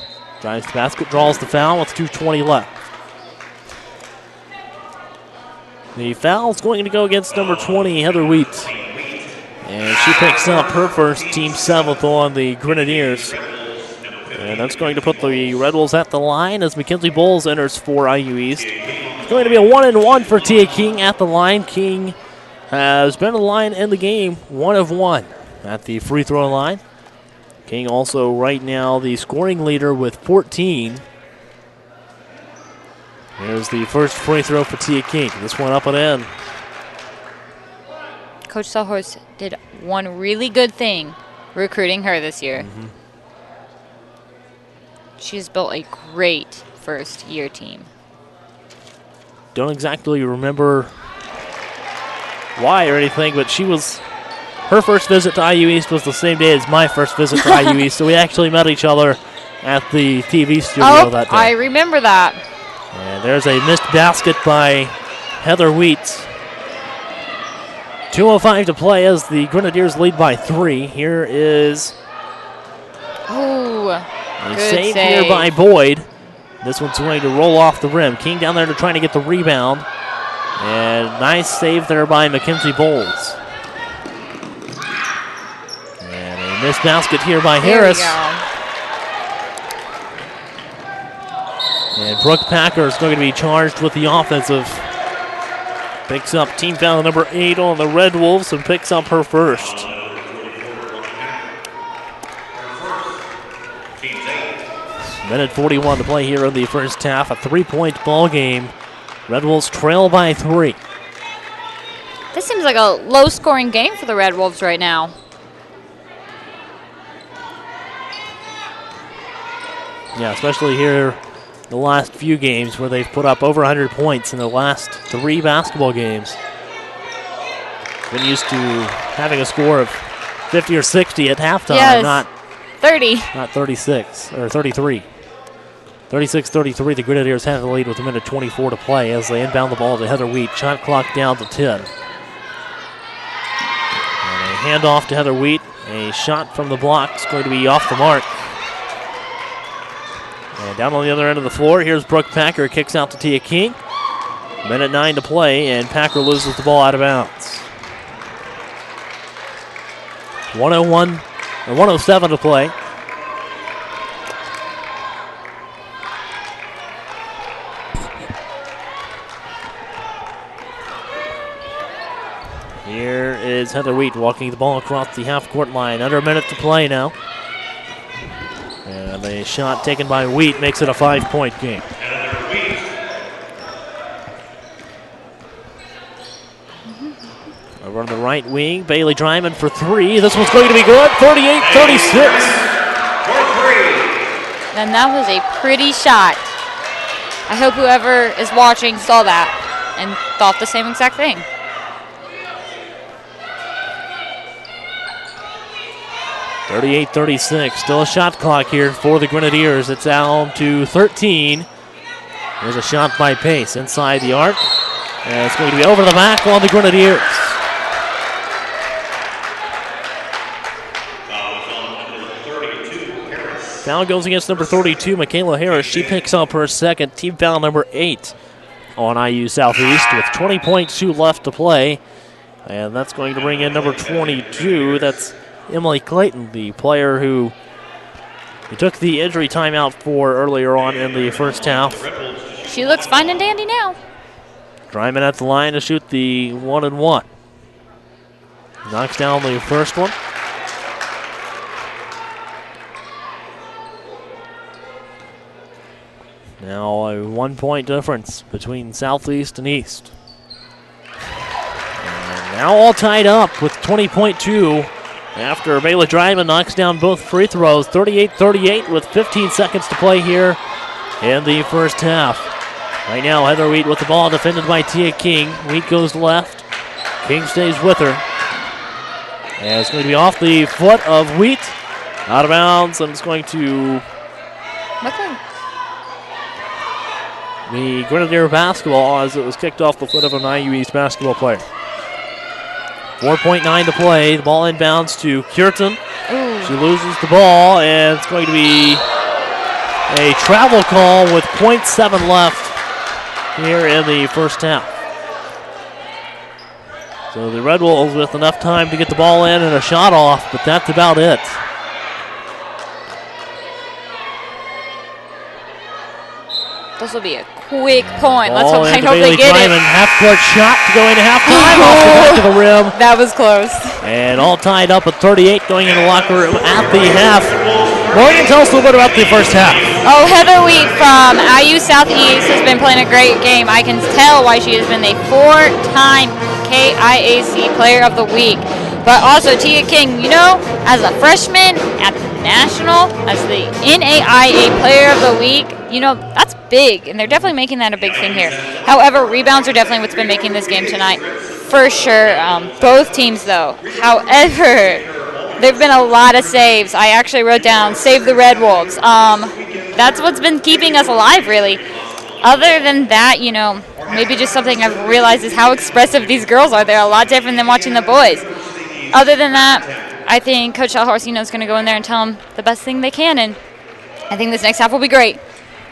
Speaker 1: drives the basket, draws the foul with 2:20 left. The foul's going to go against number 20, Heather Wheat. And she picks up her first, team 7th on the Grenadiers. And that's going to put the Red Wolves at the line as Mackenzie Bowles enters for IU East. It's going to be a 1-and-1 for Tia King at the line. King has been on the line in the game, 1 of 1 at the free throw line. King also right now the scoring leader with 14. Here's the first free throw for Tia King. This one up and in.
Speaker 2: Coach Selhorst did one really good thing recruiting her this year. She's built a great first-year team.
Speaker 1: don't exactly remember why or anything, but her first visit to IU East was the same day as my first visit to IU East, so we actually met each other at the TV studio that day.
Speaker 2: I remember that.
Speaker 1: And there's a missed basket by Heather Wheats. 2:05 to play as the Grenadiers lead by 3. Here is a save here by Boyd. This one's going to roll off the rim. King down there to trying to get the rebound. And nice save there by Mackenzie Bowles. And a missed basket here by Harris. And Brooke Packer is going to be charged with the offensive. Picks up team foul number 8 on the Red Wolves and picks up her first. Minute 41 to play here in the first half. A 3-point ball game. Red Wolves trail by 3.
Speaker 2: This seems like a low-scoring game for the Red Wolves right now.
Speaker 1: Yeah, especially here the last few games where they've put up over 100 points in the last 3 basketball games. Been used to having a score of 50 or 60 at halftime, not
Speaker 2: 30.
Speaker 1: Not 36 or 33. 36-33, the Grenadiers have the lead with a minute 24 to play as they inbound the ball to Heather Wheat. Shot clock down to 10. And a handoff to Heather Wheat. A shot from the block is going to be off the mark. And down on the other end of the floor, here's Brooke Packer. Kicks out to Tia King. Minute 9 to play, and Packer loses the ball out of bounds. 107 to play. Here is Heather Wheat walking the ball across the half-court line. Under a minute to play now. And a shot taken by Wheat makes it a 5-point game. Over on the right wing, Bailey Dryman for 3. This one's going to be good, 38-36.
Speaker 2: And that was a pretty shot. I hope whoever is watching saw that and thought the same exact thing.
Speaker 1: .38-36, still a shot clock here for the Grenadiers. It's down to 13. There's a shot by Pace inside the arc. And it's going to be over the back on the Grenadiers. Foul goes against number 32, Michaela Harris. She picks up her second, team foul number 8 on IU Southeast with 20.2 left to play. And that's going to bring in number 22. That's Emily Clayton, the player who we took the injury timeout for earlier on in the first half.
Speaker 2: She looks fine and dandy now.
Speaker 1: Dryman at the line to shoot the 1-and-1. Knocks down the first one. Now a 1-point difference between Southeast and East. And now all tied up with 20.2 after Bailey Dryman knocks down both free throws. 38-38 with 15 seconds to play here in the first half. Right now Heather Wheat with the ball, defended by Tia King. Wheat goes left. King stays with her. And it's going to be off the foot of Wheat. Out of bounds, and it's going to the Grenadier basketball as it was kicked off the foot of an IU East basketball player. 4.9 to play. The ball inbounds to Kierton. She loses the ball, and it's going to be a travel call with 0.7 left here in the first half. So the Red Wolves with enough time to get the ball in and a shot off, but that's about it.
Speaker 2: This will be a quick point. Let's hope they get it.
Speaker 1: Half-court shot to go into halftime off the back of the rim.
Speaker 2: That was close.
Speaker 1: And all tied up at 38 going into the locker room at the half. Morgan, tell us a little bit about the first half.
Speaker 2: Oh, Heather Wheat from IU Southeast has been playing a great game. I can tell why she has been a 4-time KIAC Player of the Week. But also Tia King, you know, as a freshman at the National, as the NAIA Player of the Week, that's big, and they're definitely making that a big thing here. However, rebounds are definitely what's been making this game tonight, for sure. Both teams, though. However, there have been a lot of saves. I actually wrote down, save the Red Wolves. That's what's been keeping us alive, really. Other than that, maybe just something I've realized is how expressive these girls are. They're a lot different than watching the boys. Other than that, I think Coach Alhorsino is going to go in there and tell them the best thing they can, and I think this next half will be great.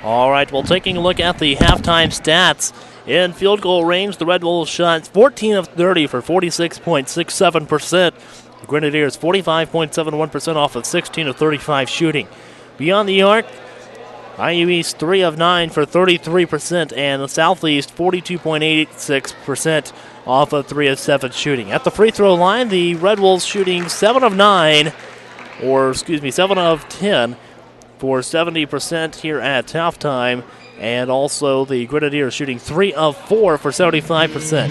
Speaker 1: All right, well, taking a look at the halftime stats. In field goal range, the Red Wolves shot 14 of 30 for 46.67%. The Grenadiers 45.71% off of 16 of 35 shooting. Beyond the arc, IU East 3 of 9 for 33%, and the Southeast 42.86% off of 3 of 7 shooting. At the free throw line, the Red Wolves shooting 7 of 10 for 70% here at halftime, and also the Grenadiers shooting 3 of 4 for 75%.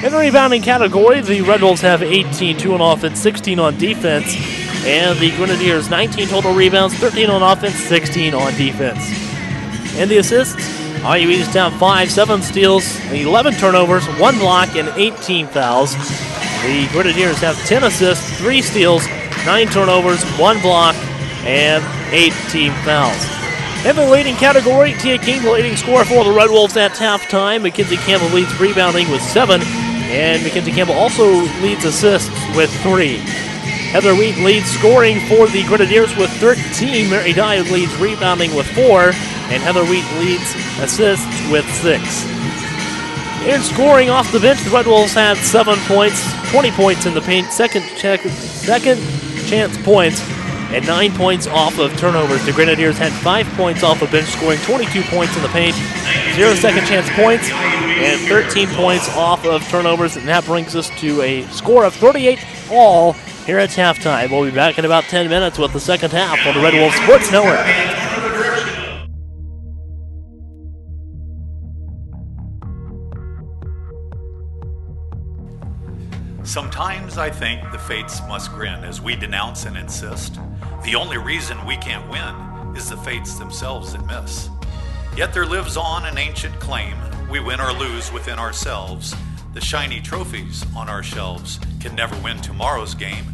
Speaker 1: In the rebounding category, the Red Wolves have 18, 2 on offense, 16 on defense, and the Grenadiers 19 total rebounds, 13 on offense, 16 on defense. In the assists, IU East have 5, 7 steals, 11 turnovers, 1 block, and 18 fouls. The Grenadiers have 10 assists, 3 steals, 9 turnovers, 1 block, and 18 fouls. In the leading category, Tia King, the leading scorer for the Red Wolves at halftime. Mackenzie Campbell leads rebounding with 7, and Mackenzie Campbell also leads assists with 3. Heather Wheat leads scoring for the Grenadiers with 13. Mary Dye leads rebounding with 4, and Heather Wheat leads assists with 6. In scoring off the bench, the Red Wolves had 7 points, 20 points in the paint, second chance points, and 9 points off of turnovers. The Grenadiers had 5 points off the bench, scoring 22 points in the paint, 0 second chance points, and 13 points off of turnovers, and that brings us to a score of 38 all here at halftime. We'll be back in about 10 minutes with the second half on the Red Wolves Sports Network.
Speaker 10: Sometimes I think the fates must grin as we denounce and insist. The only reason we can't win is the fates themselves that miss. Yet there lives on an ancient claim. We win or lose within ourselves. The shiny trophies on our shelves can never win tomorrow's game.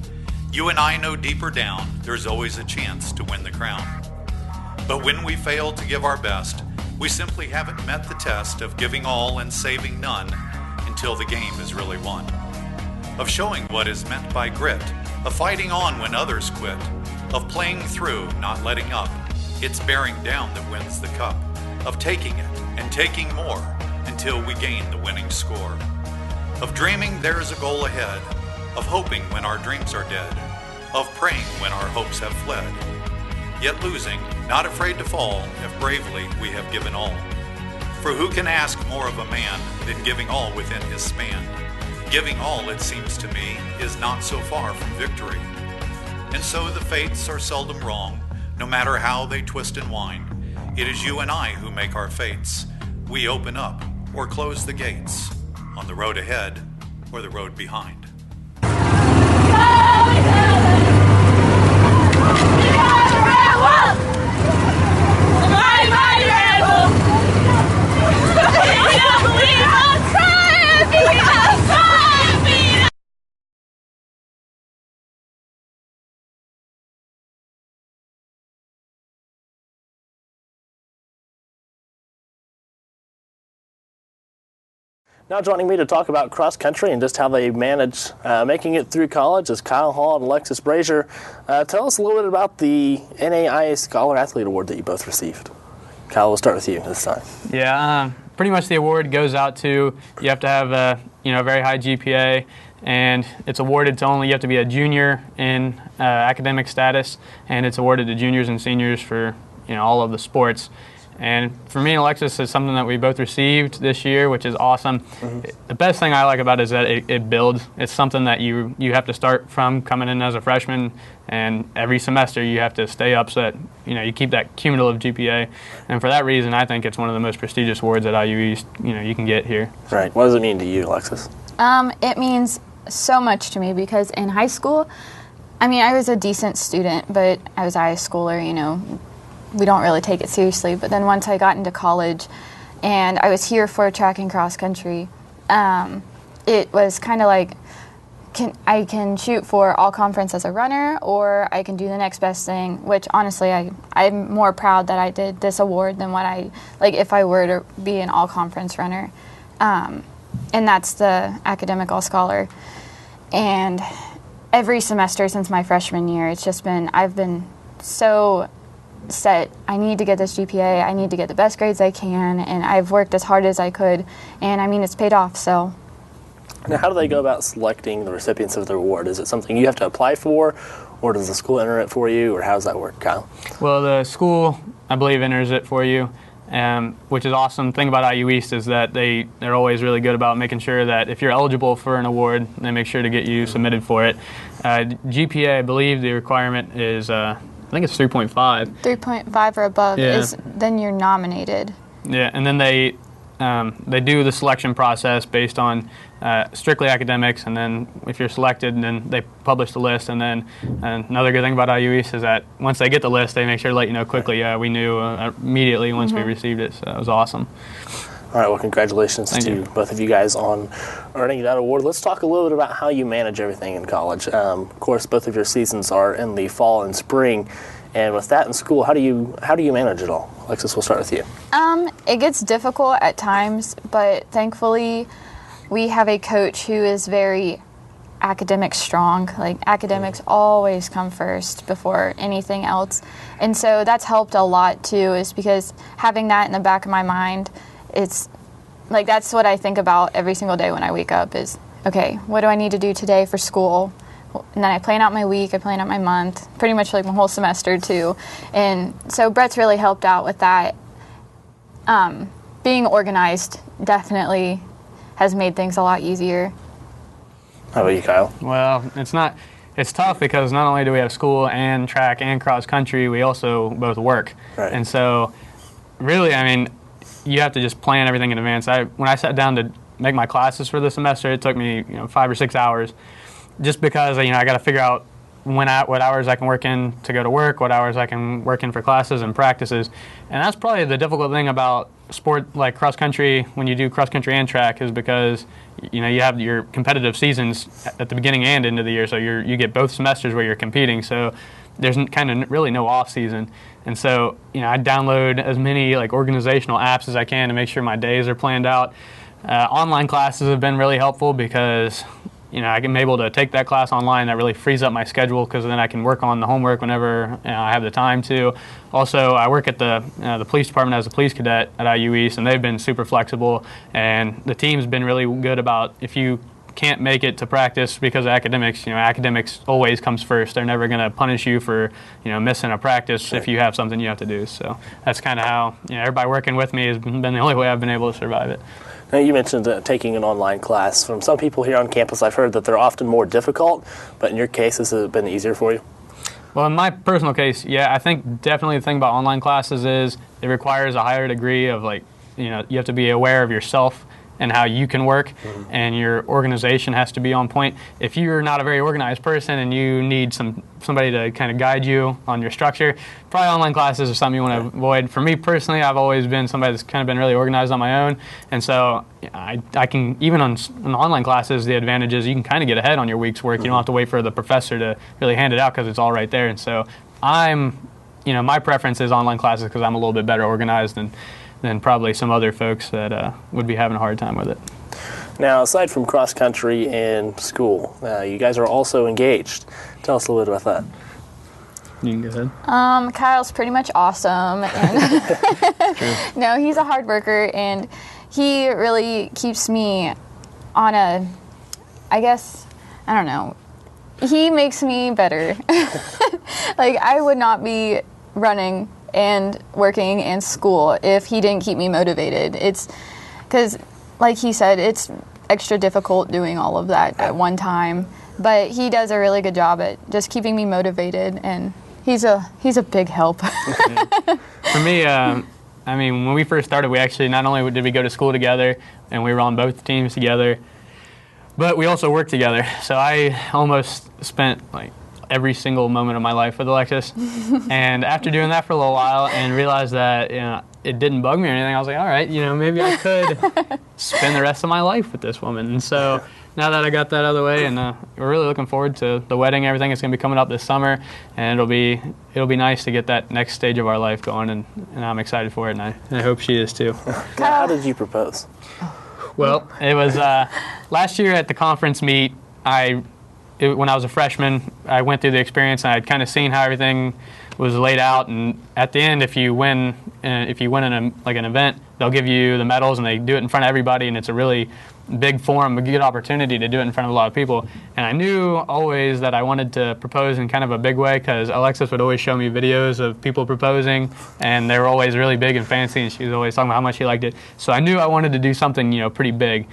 Speaker 10: You and I know deeper down, there's always a chance to win the crown. But when we fail to give our best, we simply haven't met the test of giving all and saving none until the game is really won. Of showing what is meant by grit, of fighting on when others quit, of playing through, not letting up. It's bearing down that wins the cup, of taking it and taking more until we gain the winning score. Of dreaming there's a goal ahead, of hoping when our dreams are dead, of praying when our hopes have fled. Yet losing, not afraid to fall, if bravely we have given all. For who can ask more of a man than giving all within his span? Giving all, it seems to me, is not so far from victory. And so the fates are seldom wrong, no matter how they twist and wind. It is you and I who make our fates. We open up or close the gates, on the road ahead or the road behind.
Speaker 1: Now joining me to talk about cross country and just how they manage making it through college is Kyle Hall and Alexis Brazier. Tell us a little bit about the NAIA Scholar Athlete Award that you both received. Kyle, we'll start with you this time.
Speaker 11: Yeah, pretty much the award goes out to, you have to have a very high GPA, and it's awarded to only, you have to be a junior in academic status, and it's awarded to juniors and seniors for all of the sports. And for me and Alexis, it's something that we both received this year, which is awesome. Mm-hmm. The best thing I like about it is that it builds. It's something that you have to start from coming in as a freshman, and every semester you have to stay up so that you keep that cumulative GPA. And for that reason, I think it's one of the most prestigious awards at IU East you can get here.
Speaker 1: Right. What does it mean to you, Alexis?
Speaker 12: It means so much to me because in high school, I was a decent student, but I was a high schooler, we don't really take it seriously. But then once I got into college and I was here for track and cross country, it was kind of like, I can shoot for all conference as a runner, or I can do the next best thing, which honestly I'm more proud that I did this award than if I were to be an all conference runner. And that's the academic all scholar. And every semester since my freshman year, I've been so set. I need to get this GPA, I need to get the best grades I can, and I've worked as hard as I could, and I mean, it's paid off, so.
Speaker 1: Now, how do they go about selecting the recipients of the award? Is it something you have to apply for, or does the school enter it for you, or how does that work, Kyle?
Speaker 11: Well, the school, I believe, enters it for you, which is awesome. The thing about IU East is that they're always really good about making sure that if you're eligible for an award, they make sure to get you submitted for it. GPA, I believe the requirement is, I think it's 3.5.
Speaker 12: 3.5 or above then you're nominated.
Speaker 11: Yeah, and then they do the selection process based on strictly academics, and then if you're selected, then they publish the list. And then another good thing about IU East is that once they get the list, they make sure to let you know quickly. Yeah, we knew immediately once we received it, so it was awesome.
Speaker 1: All right, well, congratulations to both of you guys on earning that award. Let's talk a little bit about how you manage everything in college. Of course, both of your seasons are in the fall and spring. And with that in school, how do you manage it all? Alexis, we'll start with you.
Speaker 12: It gets difficult at times, but thankfully we have a coach who is very academic strong. Like, academics always come first before anything else. And so that's helped a lot too, is because having that in the back of my mind, it's like that's what I think about every single day when I wake up is, okay, what do I need to do today for school? And then I plan out my week, I plan out my month, pretty much like my whole semester too. And so Brett's really helped out with that. Being organized definitely has made things a lot easier.
Speaker 1: How about you, Kyle?
Speaker 11: Well, it's tough because not only do we have school and track and cross country, we also both work.
Speaker 1: Right.
Speaker 11: And so really, I mean, you have to just plan everything in advance. When I sat down to make my classes for the semester, it took me 5 or 6 hours. Just because I got to figure out what hours I can work in to go to work, what hours I can work in for classes and practices. And that's probably the difficult thing about sport like cross country when you do cross country and track, is because you have your competitive seasons at the beginning and end of the year, so you get both semesters where you're competing. So there's kind of really no off season. And so I download as many like organizational apps as I can to make sure my days are planned out. Online classes have been really helpful because I'm able to take that class online. That really frees up my schedule because then I can work on the homework whenever I have the time to. Also, I work at the police department as a police cadet at IU East, and they've been super flexible. And the team's been really good about if you can't make it to practice because of academics, academics always comes first. They're never going to punish you for missing a practice if you have something you have to do. So that's kind of how everybody working with me has been the only way I've been able to survive it.
Speaker 1: Now, you mentioned taking an online class. From some people here on campus, I've heard that they're often more difficult, but in your case, has it been easier for you?
Speaker 11: Well, in my personal case, yeah, I think definitely the thing about online classes is it requires a higher degree of you have to be aware of yourself and how you can work, and your organization has to be on point. If you're not a very organized person and you need somebody to kind of guide you on your structure, probably online classes are something you want to avoid. For me personally, I've always been somebody that's kind of been really organized on my own, and so I can, even on online classes, the advantage is you can kind of get ahead on your week's work. You don't have to wait for the professor to really hand it out because it's all right there. And so my preference is online classes because I'm a little bit better organized than probably some other folks that would be having a hard time with it.
Speaker 1: Now, aside from cross country and school, you guys are also engaged. Tell us a little bit about that.
Speaker 11: You can go ahead.
Speaker 12: Kyle's pretty much awesome. And no, he's a hard worker, and he really keeps me on he makes me better. I would not be running and working and school if he didn't keep me motivated. It's because, like he said, it's extra difficult doing all of that at one time, but he does a really good job at just keeping me motivated, and he's a big help.
Speaker 11: For me, when we first started, we actually not only did we go to school together and we were on both teams together, but we also worked together. So I almost spent every single moment of my life with Alexis. And after doing that for a little while and realized that it didn't bug me or anything, I was like, all right, maybe I could spend the rest of my life with this woman. And so now that I got that out of the way, and we're really looking forward to the wedding and everything. It's going to be coming up this summer, and it'll be nice to get that next stage of our life going, and I'm excited for it, and I hope she is too.
Speaker 1: How did you propose?
Speaker 11: Well, it was last year at the conference meet. When I was a freshman, I went through the experience, and I'd kind of seen how everything was laid out. And at the end, if you win an event, they'll give you the medals, and they do it in front of everybody, and it's a really big forum, a good opportunity to do it in front of a lot of people. And I knew always that I wanted to propose in kind of a big way, because Alexis would always show me videos of people proposing, and they were always really big and fancy, and she was always talking about how much she liked it. So I knew I wanted to do something, pretty big.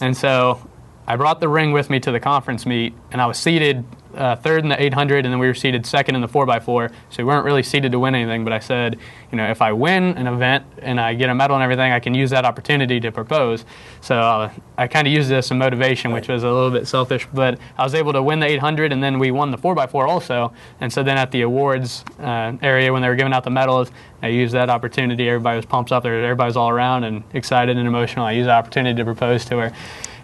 Speaker 11: And so I brought the ring with me to the conference meet, and I was seated third in the 800, and then we were seated second in the 4x4, so we weren't really seated to win anything. But I said, if I win an event and I get a medal and everything, I can use that opportunity to propose. So I kind of used it as some motivation, which was a little bit selfish, but I was able to win the 800, and then we won the 4x4 also. And so then at the awards area, when they were giving out the medals, I used that opportunity. Everybody was pumped up there. Everybody was all around and excited and emotional. I used the opportunity to propose to her.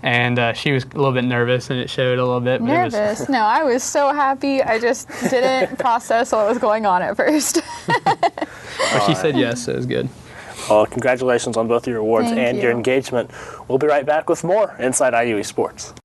Speaker 11: And she was a little bit nervous, and it showed a little bit.
Speaker 12: Nervous? No, I was so happy. I just didn't process what was going on at first.
Speaker 11: But she said yes, so it was good.
Speaker 1: Well, congratulations on both your awards and your engagement. We'll be right back with more Inside IUE Sports.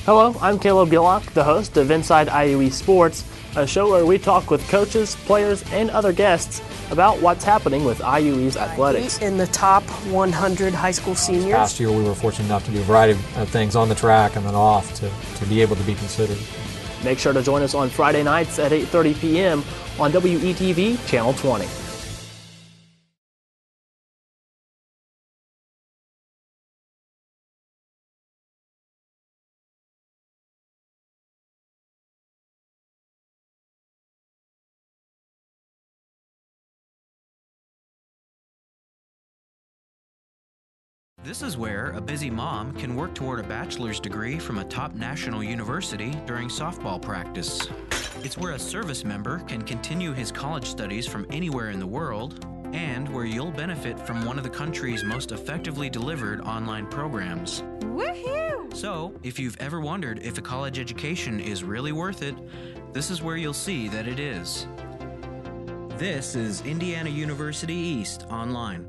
Speaker 1: Hello, I'm Caleb Gillock, the host of Inside IUE Sports, a show where we talk with coaches, players, and other guests about what's happening with IUE's athletics.
Speaker 7: In the top 100 high school seniors.
Speaker 8: Last year we were fortunate enough to do a variety of things on the track and then off to be able to be considered.
Speaker 1: Make sure to join us on Friday nights at 8:30 p.m. on WETV Channel 20.
Speaker 9: This is where a busy mom can work toward a bachelor's degree from a top national university during softball practice. It's where a service member can continue his college studies from anywhere in the world, and where you'll benefit from one of the country's most effectively delivered online programs.
Speaker 13: Woohoo!
Speaker 9: So, if you've ever wondered if a college education is really worth it, this is where you'll see that it is. This is Indiana University East Online.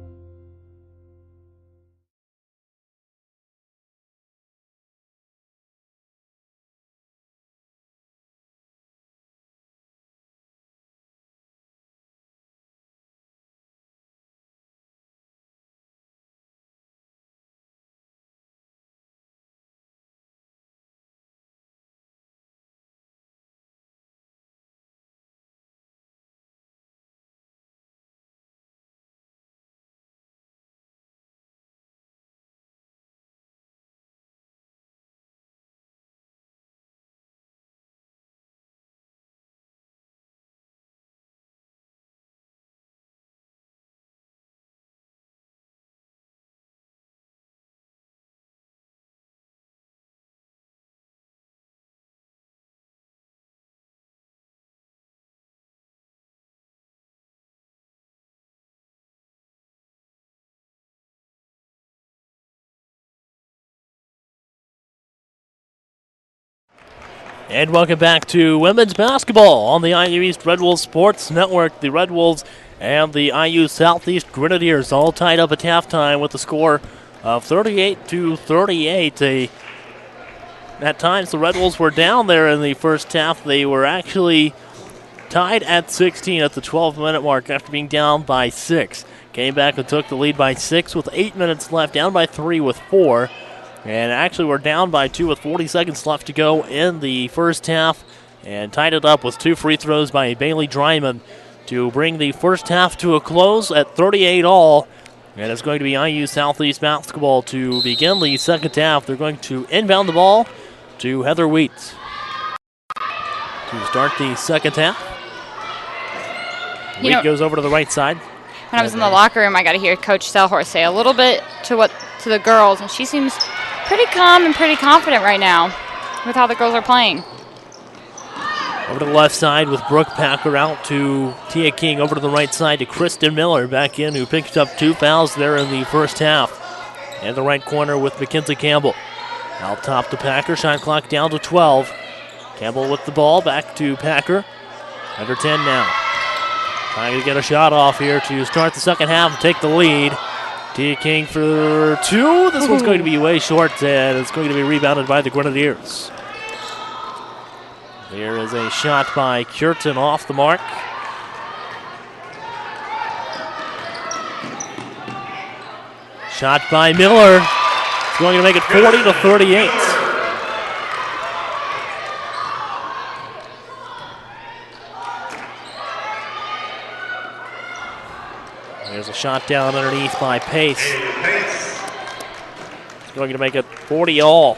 Speaker 1: And welcome back to women's basketball on the IU East Red Wolves Sports Network. The Red Wolves and the IU Southeast Grenadiers all tied up at halftime with a score of 38-38. At times the Red Wolves were down there in the first half. They were actually tied at 16 at the 12-minute mark after being down by 6. Came back and took the lead by 6 with 8 minutes left, down by 3 with 4. And actually we're down by 2 with 40 seconds left to go in the first half, and tied it up with 2 free throws by Bailey Dryman to bring the first half to a close at 38 all. And it's going to be IU Southeast basketball to begin the second half. They're going to inbound the ball to Heather Wheat to start the second half. Wheat goes over to the right side.
Speaker 2: When I was in the locker room, I got to hear Coach Selhorst say a little bit to the girls, and she seems pretty calm and pretty confident right now with how the girls are playing.
Speaker 1: Over to the left side with Brooke Packer out to Tia King. Over to the right side to Kristen Miller back in, who picked up 2 fouls there in the first half. And the right corner with Mackenzie Campbell. Out top to Packer. Shot clock down to 12. Campbell with the ball. Back to Packer. Under 10 now. Trying to get a shot off here to start the second half and take the lead. Tia King for 2. This one's going to be way short, and it's going to be rebounded by the Grenadiers. There is a shot by Curtin off the mark. Shot by Miller. It's going to make it 40-38. There's a shot down underneath by Pace. It's going to make it 40 all.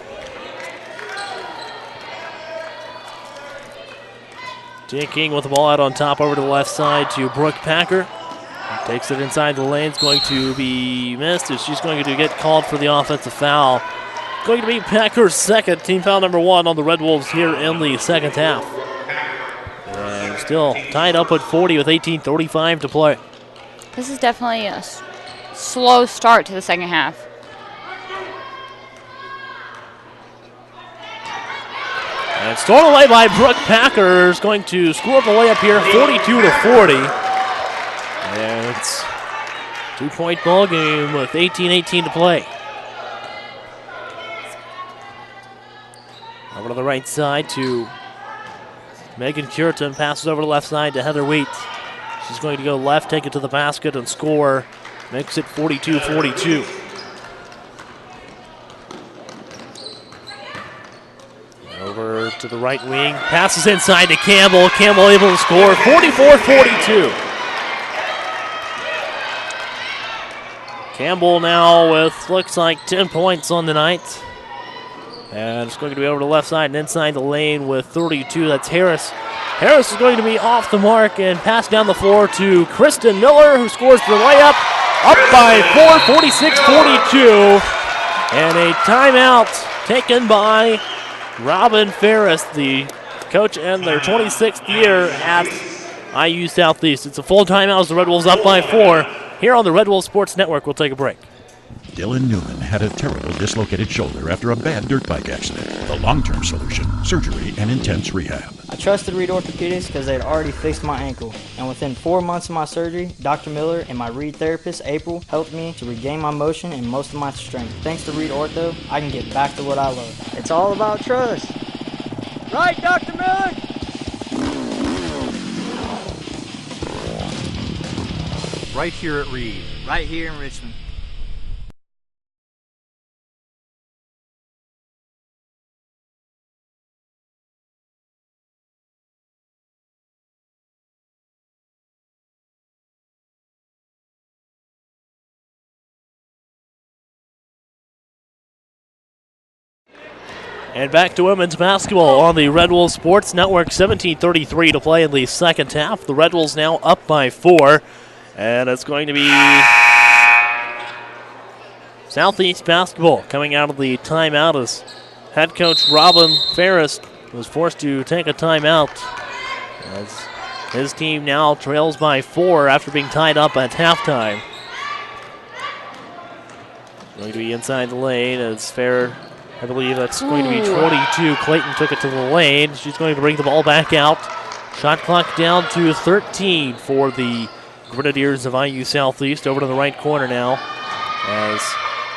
Speaker 1: Tia King with the ball out on top over to the left side to Brooke Packer. Takes it inside the lane. It's going to be missed as she's going to get called for the offensive foul. Going to be Packer's second, team foul number 1 on the Red Wolves here in the second half. And still tied up at 40 with 18:35 to play.
Speaker 2: This is definitely a slow start to the second half.
Speaker 1: And stolen away by Brooke Packer. Is going to score the layup here, 42-40. And it's a 2-point ball game with 18:18 to play. Over to the right side to Megan Curtin. Passes over to the left side to Heather Wheat. She's going to go left, take it to the basket, and score. Makes it 42-42. Over to the right wing. Passes inside to Campbell. Campbell able to score 44-42. Campbell now with, looks like, 10 points on the night. And it's going to be over to the left side and inside the lane with 32. That's Harris. Harris is going to be off the mark and pass down the floor to Kristen Miller, who scores the layup. Up by 4, 46-42. And a timeout taken by Robin Ferris, the coach in their 26th year at IU Southeast. It's a full timeout as the Red Wolves up by 4. Here on the Red Wolves Sports Network, we'll take a break.
Speaker 4: Dylan Newman had a terrible dislocated shoulder after a bad dirt bike accident. The long-term solution, surgery and intense rehab.
Speaker 5: I trusted Reed Orthopedics because they had already fixed my ankle. And within 4 months of my surgery, Dr. Miller and my Reed therapist, April, helped me to regain my motion and most of my strength. Thanks to Reed Ortho, I can get back to what I love. It's all about trust. Right, Dr. Miller?
Speaker 6: Right here at Reed.
Speaker 5: Right here in Richmond.
Speaker 1: And back to women's basketball on the Red Wolves Sports Network. 17:33 to play in the second half. The Red Wolves now up by 4. And it's going to be Southeast basketball coming out of the timeout as head coach Robin Ferris was forced to take a timeout as his team now trails by 4 after being tied up at halftime. Going to be inside the lane as Fair, I believe that's going to be 22. Clayton took it to the lane. She's going to bring the ball back out. Shot clock down to 13 for the Grenadiers of IU Southeast. Over to the right corner now as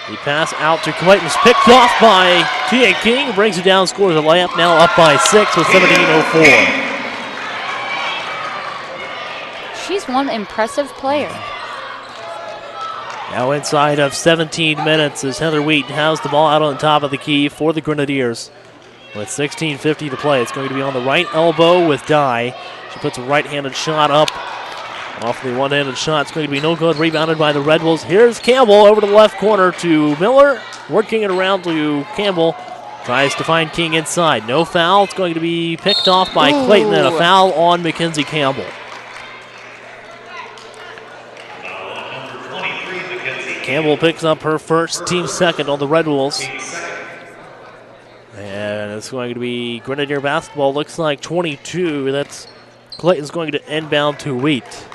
Speaker 1: the pass out to Clayton is picked off by Tia King. Brings it down, scores a layup. Now up by 6 with 17:04.
Speaker 2: She's one impressive player.
Speaker 1: Now inside of 17 minutes as Heather Wheat has the ball out on top of the key for the Grenadiers. With 16:50 to play, it's going to be on the right elbow with Dye. She puts a right-handed shot up Off the one-handed shot, it's going to be no good. Rebounded by the Red Wolves. Here's Campbell over to the left corner to Miller. Working it around to Campbell. Tries to find King inside. No foul. It's going to be picked off by Clayton, and a foul on Mackenzie Campbell. Campbell picks up her first, team second on the Red Wolves. And it's going to be Grenadier basketball. Looks like 22. That's Clayton's going to inbound to Wheat.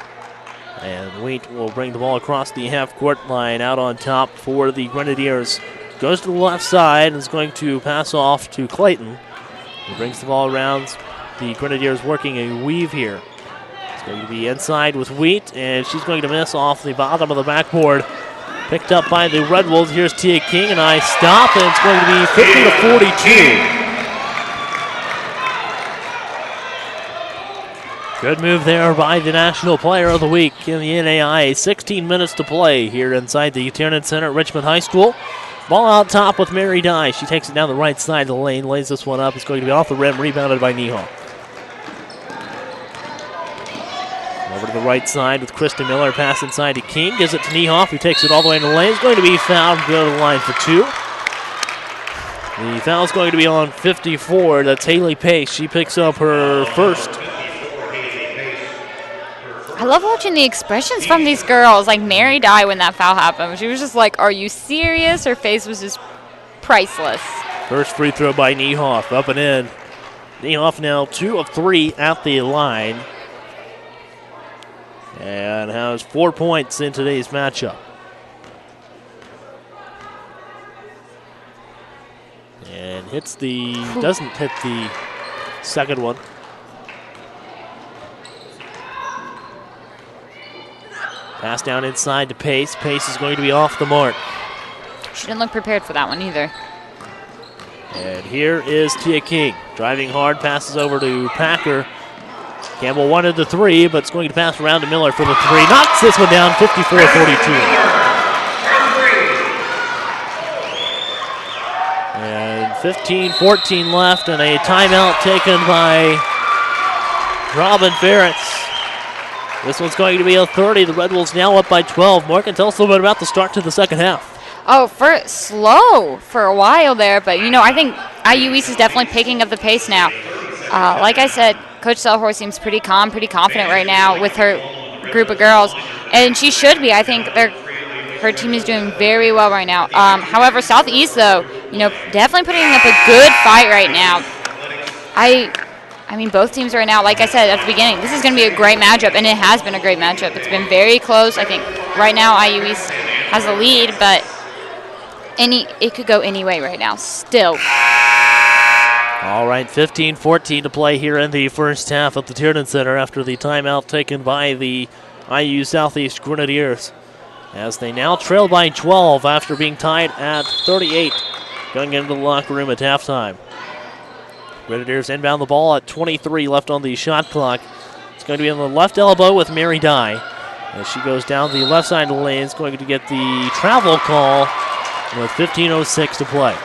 Speaker 1: And Wheat will bring the ball across the half-court line out on top for the Grenadiers. Goes to the left side and is going to pass off to Clayton. He brings the ball around. The Grenadiers working a weave here. It's going to be inside with Wheat, and she's going to miss off the bottom of the backboard. Picked up by the Red Wolves. Here's Tia King, and I stop, and it's going to be 50-42. Good move there by the National Player of the Week in the NAIA. 16 minutes to play here inside the Tiernan Center at Richmond High School. Ball out top with Mary Dye. She takes it down the right side of the lane, lays this one up. It's going to be off the rim, rebounded by Niehoff. Over to the right side with Kristen Miller. Pass inside to King. Gives it to Niehoff, who takes it all the way in the lane. It's going to be fouled. Go to the line for two. The foul's going to be on 54. That's Haley Pace. She picks up her first.
Speaker 2: I love watching the expressions from these girls. Like Mary Dye when that foul happened. She was just like, are you serious? Her face was just priceless.
Speaker 1: First free throw by Niehoff. Up and in. Niehoff now 2 of 3 at the line. And has 4 points in today's matchup. And doesn't hit the second one. Pass down inside to Pace. Pace is going to be off the mark.
Speaker 2: She didn't look prepared for that one either.
Speaker 1: And here is Tia King. Driving hard, passes over to Packer. Campbell wanted the three, but it's going to pass around to Miller for the three. Knocks this one down, 54-42. And 15-14 left, and a timeout taken by Robin Ferretz. This one's going to be a 30. The Red Wolves now up by 12. Morgan, tell us a little bit about the start to the second half.
Speaker 2: Oh, slow for a while there, but I think IU East is definitely picking up the pace now. Like I said, Coach Selhorst seems pretty calm, pretty confident right now with her group of girls, and she should be. I think her team is doing very well right now. However, Southeast, though, definitely putting up a good fight right now. I mean, both teams right now, like I said at the beginning, this is going to be a great matchup, and it has been a great matchup. It's been very close. I think right now IU East has the lead, but it could go any way right now still.
Speaker 1: All right, 15-14 to play here in the first half of the Tiernan Center after the timeout taken by the IU Southeast Grenadiers, as they now trail by 12 after being tied at 38 going into the locker room at halftime. Grenadiers inbound the ball at 23 left on the shot clock. It's going to be on the left elbow with Mary Dye. As she goes down the left side of the lane, it's going to get the travel call with 15:06 to play.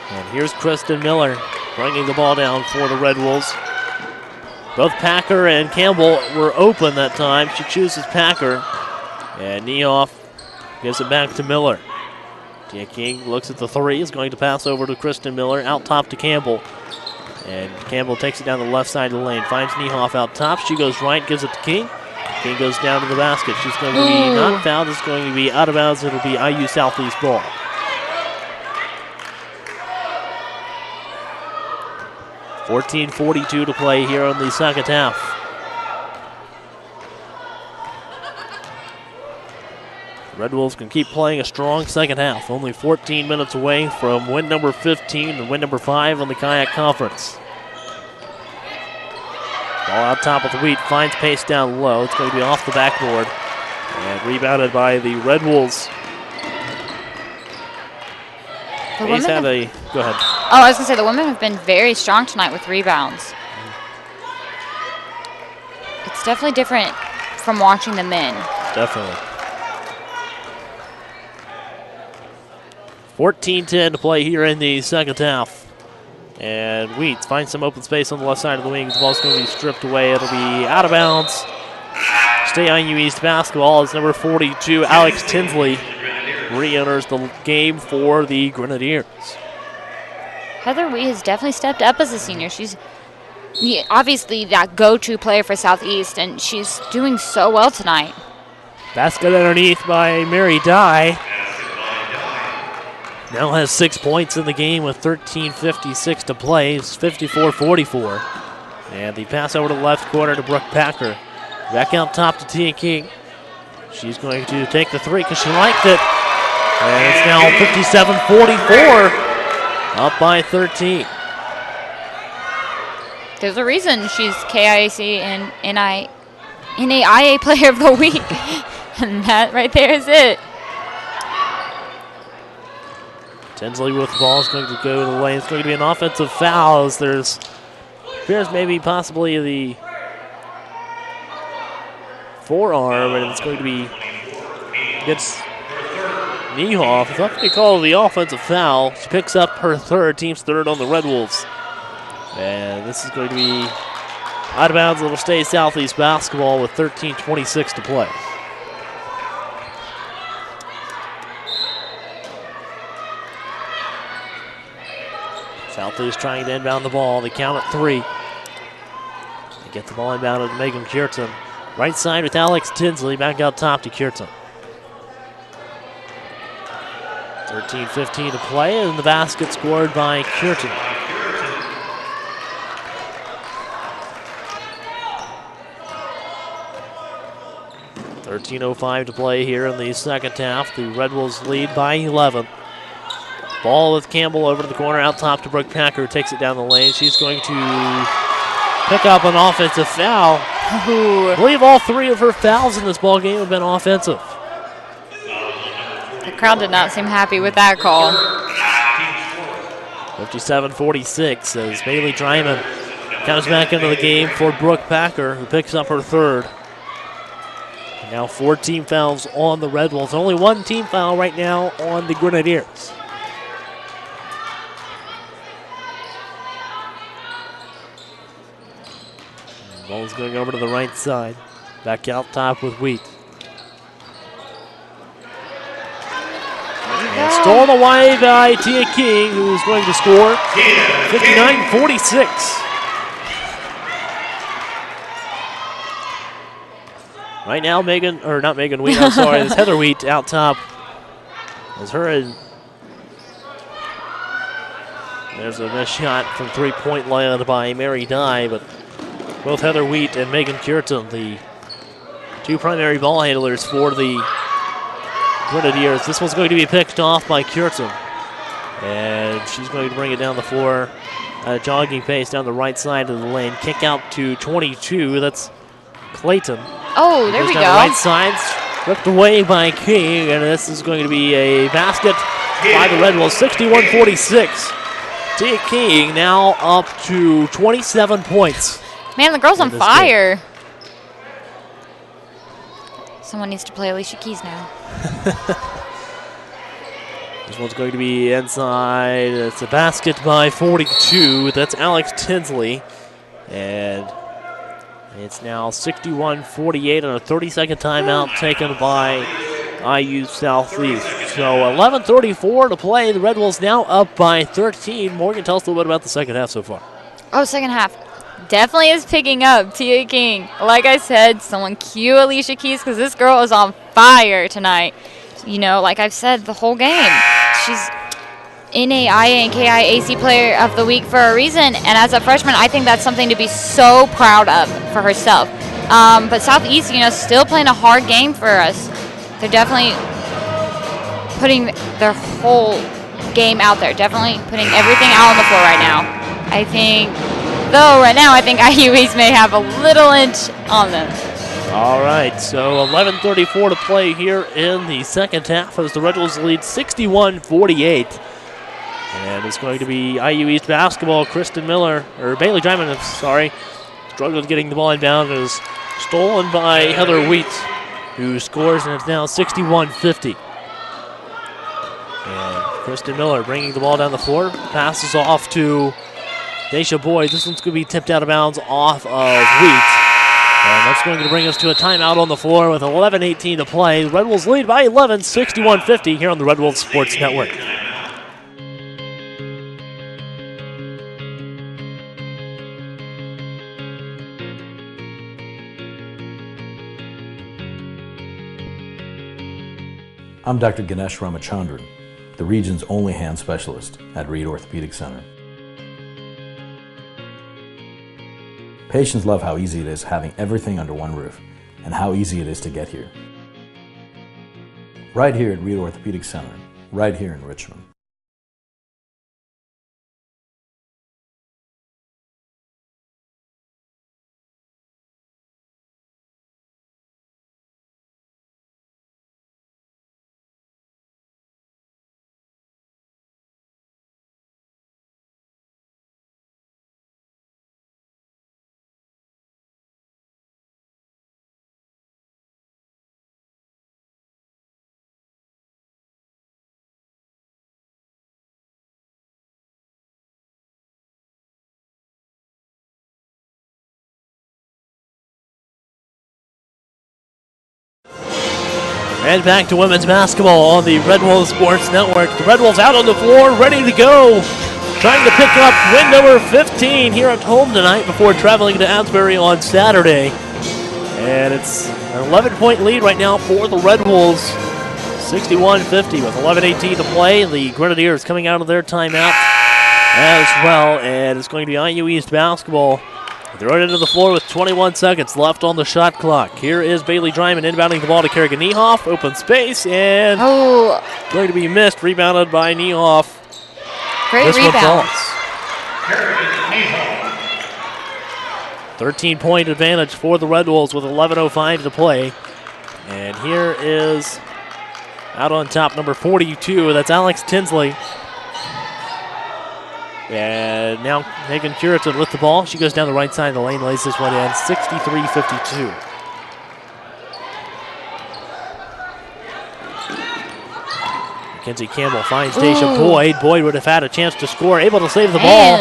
Speaker 1: And here's Kristen Miller bringing the ball down for the Red Wolves. Both Packer and Campbell were open that time. She chooses Packer. And Niehoff gives it back to Miller. Tia King looks at the three. Is going to pass over to Kristen Miller. Out top to Campbell. And Campbell takes it down the left side of the lane. Finds Niehoff out top. She goes right, gives it to King. King goes down to the basket. She's going to be not fouled. It's going to be out of bounds. It'll be IU Southeast ball. .42 to play here in the second half. Red Wolves can keep playing a strong second half. Only 14 minutes away from win number 15 and win number 5 on the Kayak Conference. Ball out top with Wheat. Finds pace down low. It's going to be off the backboard. And rebounded by the Red Wolves. Go ahead.
Speaker 2: Oh, I was going to say, the women have been very strong tonight with rebounds. It's definitely different from watching the men.
Speaker 1: Definitely. 14-10 to play here in the second half. And Wheats finds some open space on the left side of the wing. The ball's going to be stripped away. It'll be out of bounds. Stay IU East basketball as number 42, Alex Tinsley, re-enters the game for the Grenadiers.
Speaker 2: Heather Wee has definitely stepped up as a senior. She's obviously that go-to player for Southeast, and she's doing so well tonight.
Speaker 1: Basket underneath by Mary Dye. Now has 6 points in the game with 13:56 to play. It's 54-44. And the pass over to the left corner to Brooke Packer. Back out top to Tia King. She's going to take the three because she liked it. And it's now 57-44. Up by 13.
Speaker 2: There's a reason she's KIAC and NAIA Player of the Week. And that right there is it.
Speaker 1: Tinsley with the ball is going to go to the lane. It's going to be an offensive foul as there's appears maybe possibly the forearm, and it's going to be against Niehoff. It's not going to call the offensive foul. She picks up her third, team's third on the Red Wolves. And this is going to be out of bounds. It'll stay Southeast basketball with 13:26 to play. Southeast trying to inbound the ball. They count at 3. They get the ball inbounded to Megan Kierton. Right side with Alex Tinsley. Back out top to Kierton. 13:15 to play, and the basket scored by Kierton. .05 to play here in the second half. The Red Wolves lead by 11. Ball with Campbell over to the corner, out top to Brooke Packer, who takes it down the lane. She's going to pick up an offensive foul. I believe all 3 of her fouls in this ball game have been offensive.
Speaker 2: The crowd did not seem happy with that call.
Speaker 1: 57-46 as Bailey Dryman comes back into the game for Brooke Packer, who picks up her third. Now 4 team fouls on the Red Wolves. Only 1 team foul right now on the Grenadiers. Ball's going over to the right side. Back out top with Wheat. And stolen away by Tia King, who's going to score 59-46. Right now, not Megan Wheat, I'm sorry, it's Heather Wheat out top. As her and there's a missed shot from 3-point land by Mary Dye, but both Heather Wheat and Megan Kierton, the 2 primary ball handlers for the Grenadiers. This one's going to be picked off by Kierton. And she's going to bring it down the floor at a jogging pace down the right side of the lane. Kick out to 22. That's Clayton.
Speaker 2: Oh, there we go.
Speaker 1: Right side, stripped away by King, and this is going to be a basket by the Red Wolves, 61-46. Tia King now up to 27 points.
Speaker 2: Man, the girl's on fire. Someone needs to play Alicia Keys now.
Speaker 1: This one's going to be inside. It's a basket by 42. That's Alex Tinsley. And it's now 61-48 on a 30-second timeout taken by IU Southeast. So 11:34 to play. The Red Wolves now up by 13. Morgan, tell us a little bit about the second half so far.
Speaker 2: Oh, second half. Definitely is picking up. Tia King. Like I said, someone cue Alicia Keys because this girl is on fire tonight. You know, like I've said the whole game. She's NAIA and KIAC Player of the Week for a reason. And as a freshman, I think that's something to be so proud of for herself. But Southeast, you know, still playing a hard game for us. They're definitely putting their whole game out there. Definitely putting everything out on the floor right now. I think... Though right now I think IU East may have a little inch on them.
Speaker 1: All right, so 11:34 to play here in the second half as the Red Wolves lead 61-48. And it's going to be IU East basketball. Bailey Dryman, sorry, struggled getting the ball inbound. It was stolen by Heather Wheat, who scores, and it's now 61-50. And Kristen Miller bringing the ball down the floor. Passes off to Daisha Boyd. This one's going to be tipped out of bounds off of Wheat. And that's going to bring us to a timeout on the floor with 11:18 to play. The Red Wolves lead by 11, 61-50 here on the Red Wolves Sports Network.
Speaker 13: I'm Dr. Ganesh Ramachandran, the region's only hand specialist at Reed Orthopedic Center. Patients love how easy it is having everything under one roof and how easy it is to get here. Right here at Reed Orthopedic Center, right here in Richmond.
Speaker 1: And back to women's basketball on the Red Wolves Sports Network. The Red Wolves out on the floor, ready to go. Trying to pick up win number 15 here at home tonight before traveling to Asbury on Saturday. And it's an 11-point lead right now for the Red Wolves. 61-50 with 11:18 to play. The Grenadiers coming out of their timeout as well. And it's going to be IU East basketball. Throw it into the floor with 21 seconds left on the shot clock. Here is Bailey Dryman inbounding the ball to Kerrigan Niehoff. Open space and going to be missed. Rebounded by Niehoff.
Speaker 2: Great rebound.
Speaker 1: 13-point advantage for the Red Wolves with 11:05 to play. And here is out on top number 42. That's Alex Tinsley. And now Megan Curitan with the ball. She goes down the right side of the lane, lays this one in, 63-52. Mackenzie Campbell finds Daisha Boyd. Boyd would have had a chance to score, able to save the ball.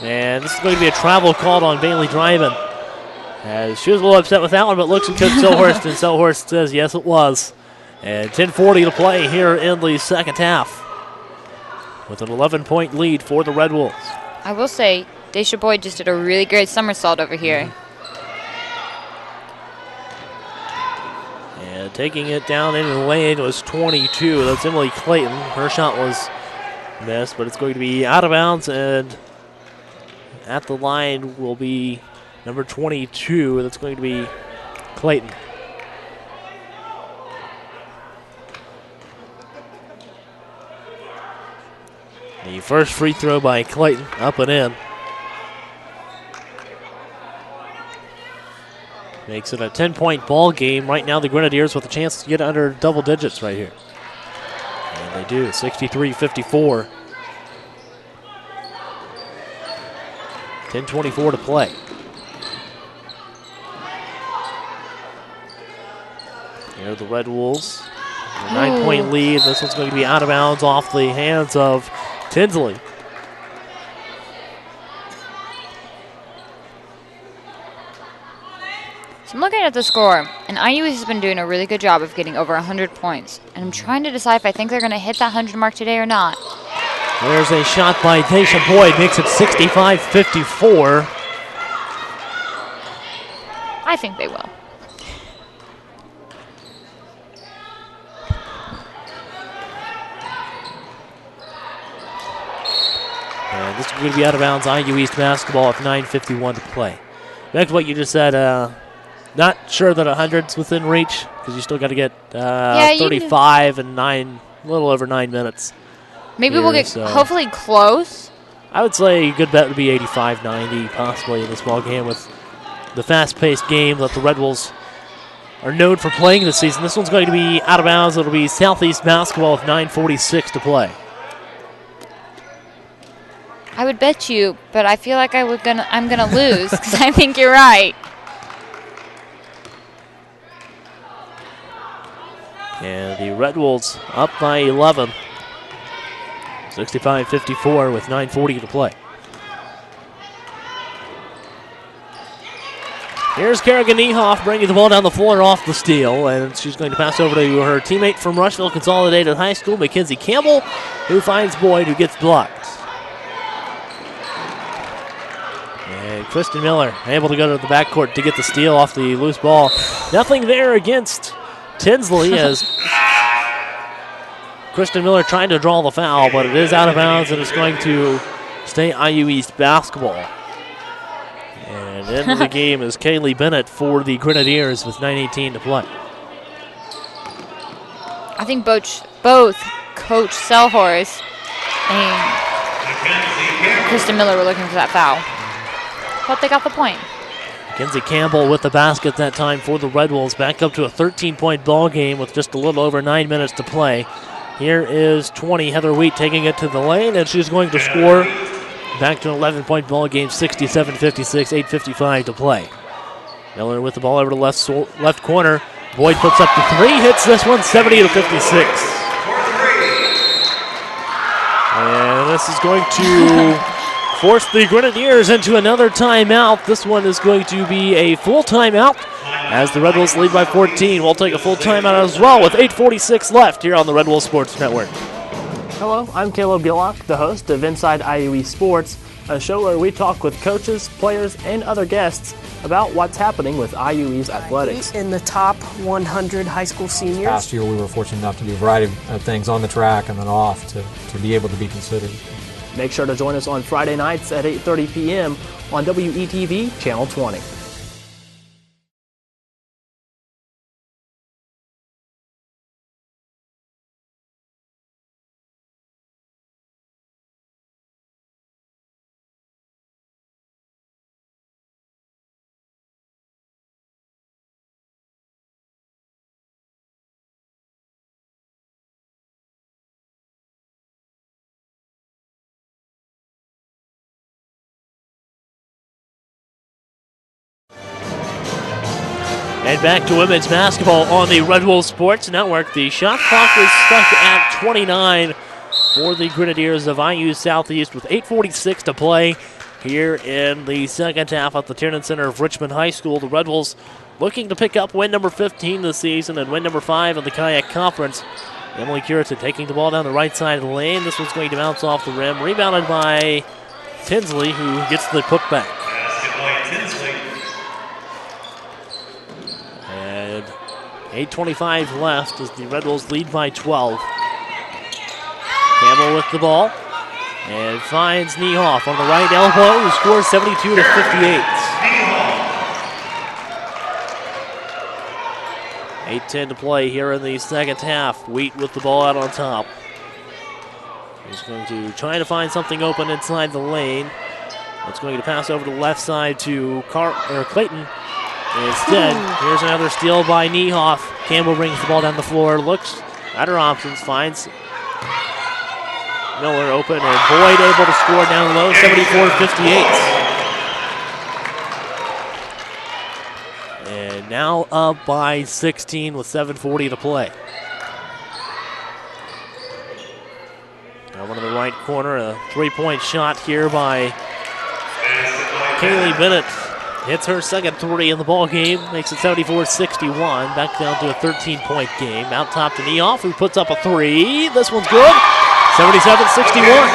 Speaker 1: And this is going to be a travel called on Bailey Dryman. As she was a little upset with that one, but looks at Coach Selhorst, and Selhorst says yes, it was. And 10:40 to play here in the second half, with an 11-point lead for the Red Wolves.
Speaker 2: I will say, Daisha Boyd just did a really great somersault over here.
Speaker 1: And taking it down into the lane was 22. That's Emily Clayton. Her shot was missed, but it's going to be out of bounds, and at the line will be number 22. That's going to be Clayton. The first free throw by Clayton, up and in. Makes it a 10-point ball game. Right now, the Grenadiers with a chance to get under double digits right here. And they do, 63-54. 10:24 to play. Here are the Red Wolves. A 9-point lead. This one's going to be out of bounds off the hands of Tinsley.
Speaker 2: So I'm looking at the score, and IU has been doing a really good job of getting over 100 points. And I'm trying to decide if I think they're going to hit that 100 mark today or not.
Speaker 1: There's a shot by Daisha Boyd, makes it 65-54.
Speaker 2: I think they will.
Speaker 1: And this is going to be out of bounds. IU East basketball with 9:51 to play. Back to what you just said, not sure that 100's within reach because you still got to get 35 and a little over 9 minutes.
Speaker 2: Maybe
Speaker 1: here,
Speaker 2: we'll get hopefully close.
Speaker 1: I would say a good bet would be 85-90 possibly in this ball game with the fast-paced game that the Red Wolves are known for playing this season. This one's going to be out of bounds. It'll be Southeast basketball with 9:46 to play.
Speaker 2: I would bet you, but I feel like I'm gonna lose because I think you're right.
Speaker 1: And the Red Wolves up by 11. 65-54 with 9:40 to play. Here's Kerrigan Niehoff bringing the ball down the floor off the steal, and she's going to pass over to her teammate from Rushville Consolidated High School, Mackenzie Campbell, who finds Boyd, who gets blocked. And Kristen Miller able to go to the backcourt to get the steal off the loose ball. Nothing there against Tinsley as Kristen Miller trying to draw the foul, but it is out of bounds, and it's going to stay IU East basketball. And into the game is Kaylee Bennett for the Grenadiers with 9:18 to play.
Speaker 2: I think both Coach Selhorst and Kristen Miller were looking for that foul. But they got the point.
Speaker 1: Mackenzie Campbell with the basket that time for the Red Wolves. Back up to a 13-point ball game with just a little over 9 minutes to play. Here is 20, Heather Wheat taking it to the lane, and she's going to score. Back to an 11-point ball game, 67-56, 8:55 to play. Miller with the ball over to left corner. Boyd puts up the three, hits this one, 70-56. And this is going to force the Grenadiers into another timeout. This one is going to be a full timeout as the Red Wolves lead by 14. We'll take a full timeout as well with 8:46 left here on the Red Wolves Sports Network.
Speaker 14: Hello, I'm Caleb Gillock, the host of Inside IUE Sports, a show where we talk with coaches, players, and other guests about what's happening with IUE's athletics.
Speaker 7: In the top 100 high school seniors.
Speaker 8: Last year we were fortunate enough to do a variety of things on the track and then off to be able to be considered.
Speaker 14: Make sure to join us on Friday nights at 8:30 p.m. on WETV Channel 20.
Speaker 1: And back to women's basketball on the Red Wolves Sports Network. The shot clock is stuck at 29 for the Grenadiers of IU Southeast with 8:46 to play here in the second half at the Tiernan Center of Richmond High School. The Red Wolves looking to pick up win number 15 this season and win number 5 in the Kayak Conference. Emily Curita taking the ball down the right side of the lane. This one's going to bounce off the rim. Rebounded by Tinsley, who gets the putback. And 8:25 left as the Red Wolves lead by 12. Campbell with the ball and finds Niehoff on the right elbow, who scores 72-58. 8:10 to play here in the second half. Wheat with the ball out on top. He's going to try to find something open inside the lane. It's going to pass over to the left side to Clayton. Instead, here's another steal by Niehoff. Campbell brings the ball down the floor, looks at her options, finds Miller open, and Boyd able to score down low, 74-58. And now up by 16 with 7:40 to play. Over to the right corner, a three-point shot here by Kaylee Bennett. Hits her second three in the ball game, makes it 74-61. Back down to a 13-point game. Out top to Niehoff, who puts up a three. This one's good, 77-61.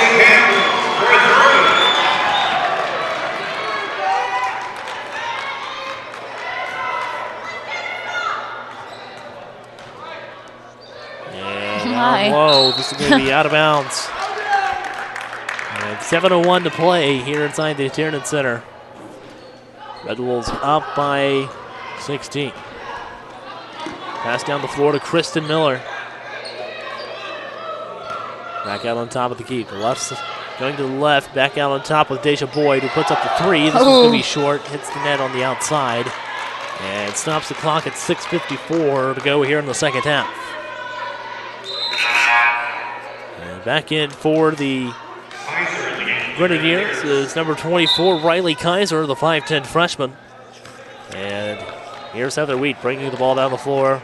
Speaker 1: Down low. This is going to be out of bounds. And 7:01 to play here inside the Tiernan Center. Red Wolves up by 16. Pass down the floor to Kristen Miller. Back out on top of the key. The left's going to the left. Back out on top with Deja Boyd, who puts up the three. This is going to be short. Hits the net on the outside. And stops the clock at 6:54 to go here in the second half. Back in for the Grenadiers is number 24, Riley Kaiser, the 5'10 freshman. And here's Heather Wheat bringing the ball down the floor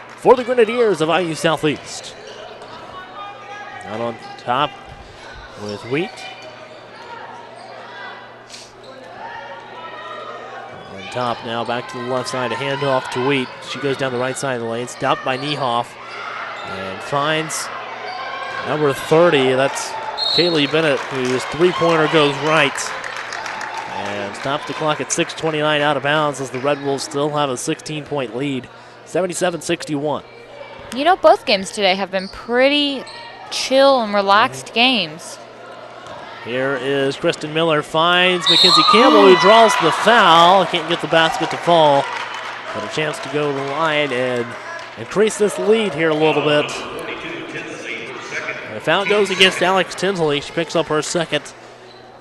Speaker 1: for the Grenadiers of IU Southeast. Out on top with Wheat. On top now, back to the left side, a handoff to Wheat. She goes down the right side of the lane, stopped by Niehoff, and finds number 30. That's Kaylee Bennett, whose three-pointer goes right. And stops the clock at 6:29 out of bounds as the Red Wolves still have a 16-point lead, 77-61.
Speaker 2: You know, both games today have been pretty chill and relaxed games.
Speaker 1: Here is Kristen Miller, finds Mackenzie Campbell, who draws the foul. Can't get the basket to fall, but a chance to go to the line and increase this lead here a little bit. And the foul goes against Alex Tinsley. She picks up her second,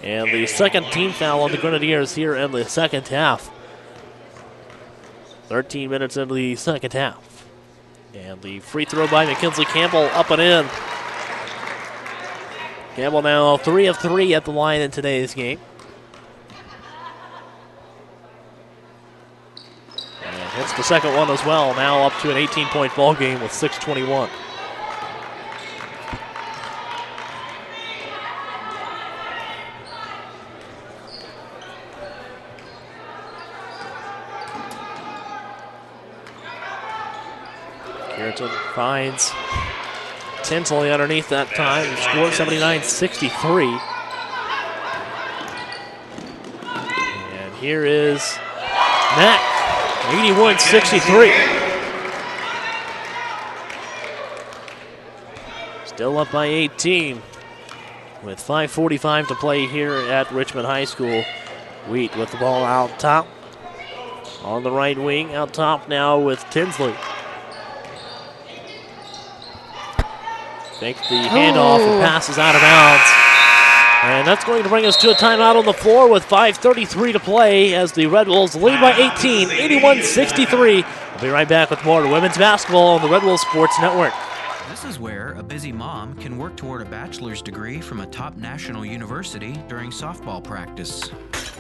Speaker 1: and the second team foul on the Grenadiers here in the second half. 13 minutes into the second half. And the free throw by Mackenzie Campbell up and in. Campbell now 3 of 3 at the line in today's game. And hits the second one as well, now up to an 18-point ball game with 6:21. Carrington finds Tinsley underneath that time, scored 79-63. And here is Mack, 81-63. Still up by 18 with 5:45 to play here at Richmond High School. Wheat with the ball out top. On the right wing, out top now with Tinsley. Takes the handoff and passes out of bounds. And that's going to bring us to a timeout on the floor with 5:33 to play as the Red Wolves lead by 18, 81-63. We'll be right back with more women's basketball on the Red Wolves Sports Network.
Speaker 9: This is where a busy mom can work toward a bachelor's degree from a top national university during softball practice.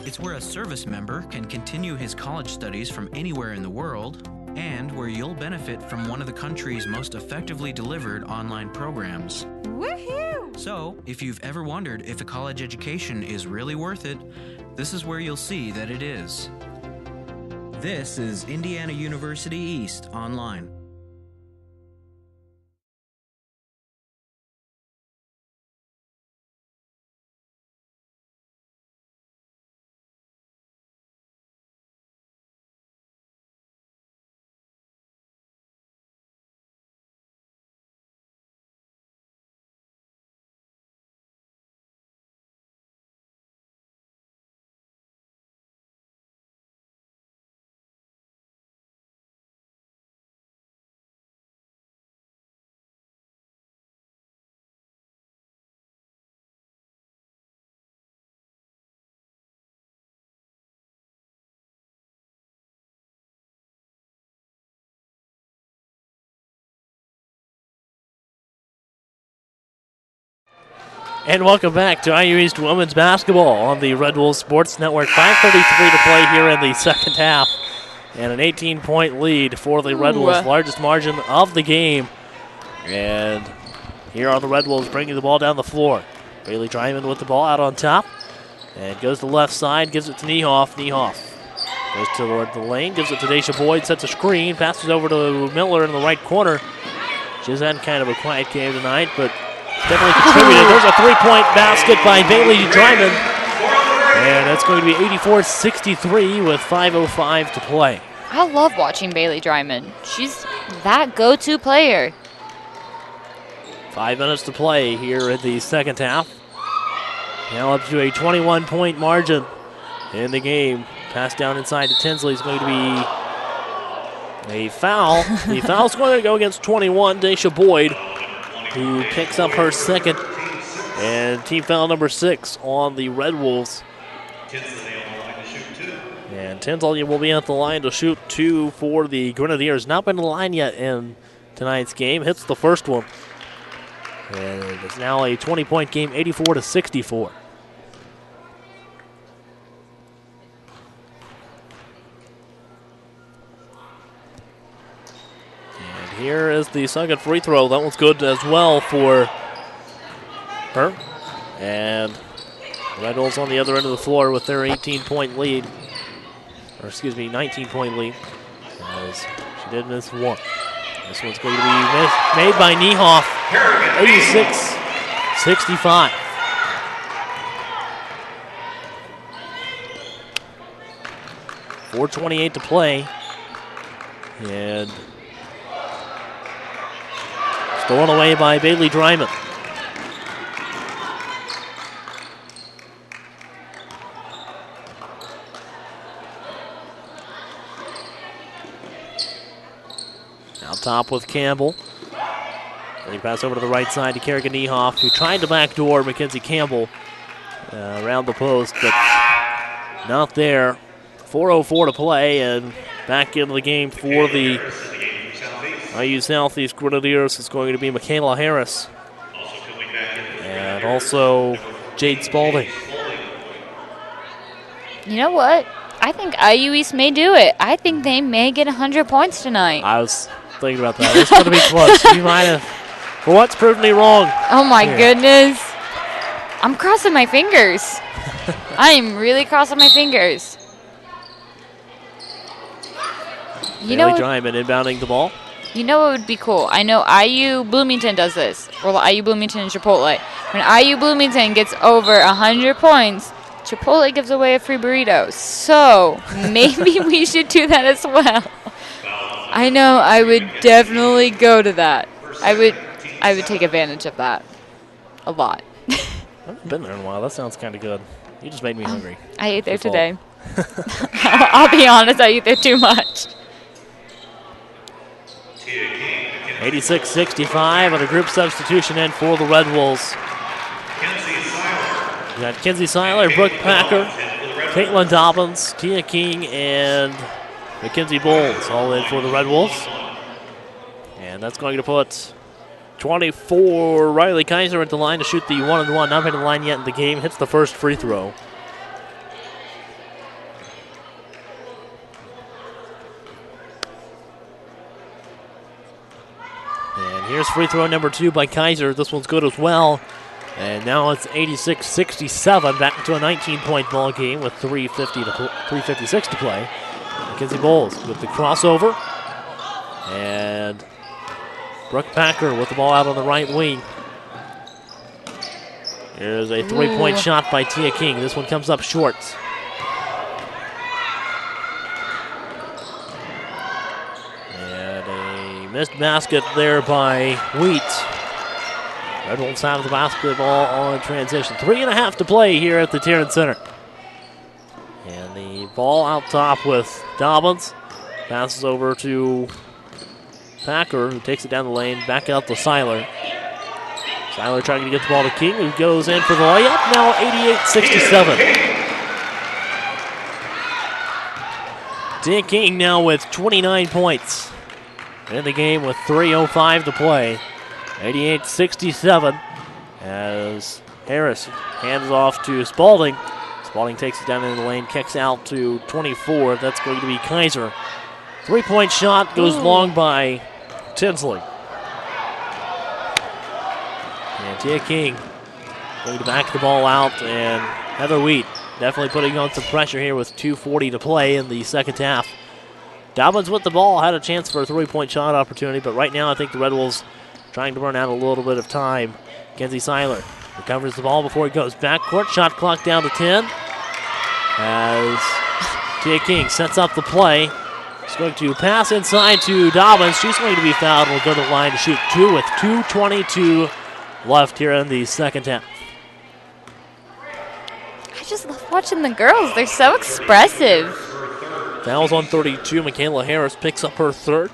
Speaker 9: It's where a service member can continue his college studies from anywhere in the world, and where you'll benefit from one of the country's most effectively delivered online programs.
Speaker 15: Woohoo!
Speaker 9: So, if you've ever wondered if a college education is really worth it, this is where you'll see that it is. This is Indiana University East Online.
Speaker 1: And welcome back to IU East Women's Basketball on the Red Wolves Sports Network. 5:33 to play here in the second half. And an 18-point lead for the Red Wolves, largest margin of the game. And here are the Red Wolves bringing the ball down the floor. Bailey Dryman with the ball out on top. And goes to the left side, gives it to Niehoff. Niehoff goes toward the lane, gives it to Daisha Boyd, sets a screen, passes over to Miller in the right corner. She's had kind of a quiet game tonight, but definitely contributed. There's a three-point basket by Bailey Dryman. And that's going to be 84-63 with 5:05 to play.
Speaker 2: I love watching Bailey Dryman. She's that go-to player.
Speaker 1: 5 minutes to play here in the second half. Now up to a 21-point margin in the game. Pass down inside to Tinsley is going to be a foul. The foul's going to go against 21, Daisha Boyd, who picks up her second, and team foul number 6 on the Red Wolves. And Tinsley will be at the line to shoot 2 for the Grenadiers. Not been to the line yet in tonight's game. Hits the first one. And it's now a 20-point game, 84-64. And here is the second free throw. That one's good as well for her. And the Red Wolves on the other end of the floor with their 18-point lead. Or excuse me, 19-point lead. As she did miss one. This one's going to be made by Niehoff. 86-65. .428 to play. And stolen away by Bailey Dryman. Now top with Campbell. Then he pass over to the right side to Kerrigan Niehoff, who tried to backdoor Mackenzie Campbell around the post, but not there. 4:04 to play, and back into the game for the IU Southeast Grenadiers is going to be Michaela Harris. And also Jade Spalding.
Speaker 2: You know what? I think IU East may do it. I think they may get 100 points tonight.
Speaker 1: I was thinking about that. It's going to be close. You might have, for once, proven me wrong.
Speaker 2: Oh, my goodness. I'm crossing my fingers. I am really crossing my fingers. You know,
Speaker 1: Dryman inbounding the ball.
Speaker 2: You know what would be cool? I know IU Bloomington does this, or IU Bloomington and Chipotle. When IU Bloomington gets over 100 points, Chipotle gives away a free burrito. So maybe we should do that as well. I know I would definitely go to that. I would take advantage of that a lot.
Speaker 1: I haven't been there in a while. That sounds kind of good. You just made me hungry.
Speaker 2: I ate there today. I'll be honest, I ate there too much.
Speaker 1: 86-65 and a group substitution in for the Red Wolves. We got Kinsey Seiler, Brooke Packer, Caitlin Dobbins, Tia King, and Mackenzie Bowles all in for the Red Wolves. And that's going to put 24 Riley Kaiser at the line to shoot the 1-and-1. Not been in the line yet in the game. Hits the first free throw. And here's free throw number 2 by Kaiser. This one's good as well. And now it's 86-67, back to a 19-point ball game with 3:56 to play. Mackenzie Bowles with the crossover. And Brooke Packer with the ball out on the right wing. Here's a three-point shot by Tia King. This one comes up short. Missed basket there by Wheat. Red Wolves have the basketball on transition. 3.5 to play here at the Tarrant Center. And the ball out top with Dobbins. Passes over to Packer, who takes it down the lane. Back out to Seiler. Seiler trying to get the ball to King, who goes in for the layup. Now 88-67. Dan King now with 29 points. In the game with 3:05 to play. 88-67 as Harris hands off to Spalding. Spalding takes it down in the lane, kicks out to 24. That's going to be Kaiser. Three-point shot goes long by Tinsley. And Tia King going to back the ball out, and Heather Wheat definitely putting on some pressure here with 2:40 to play in the second half. Dobbins with the ball, had a chance for a three-point shot opportunity, but right now I think the Red Wolves trying to run out a little bit of time. Kenzie Seiler recovers the ball before it goes backcourt. Shot clock down to 10 as Tia King sets up the play. She's going to pass inside to Dobbins. She's going to be fouled and will go to the line to shoot 2 with 2:22 left here in the second half.
Speaker 2: I just love watching the girls. They're so expressive.
Speaker 1: Fouls on 32. Michaela Harris picks up her third.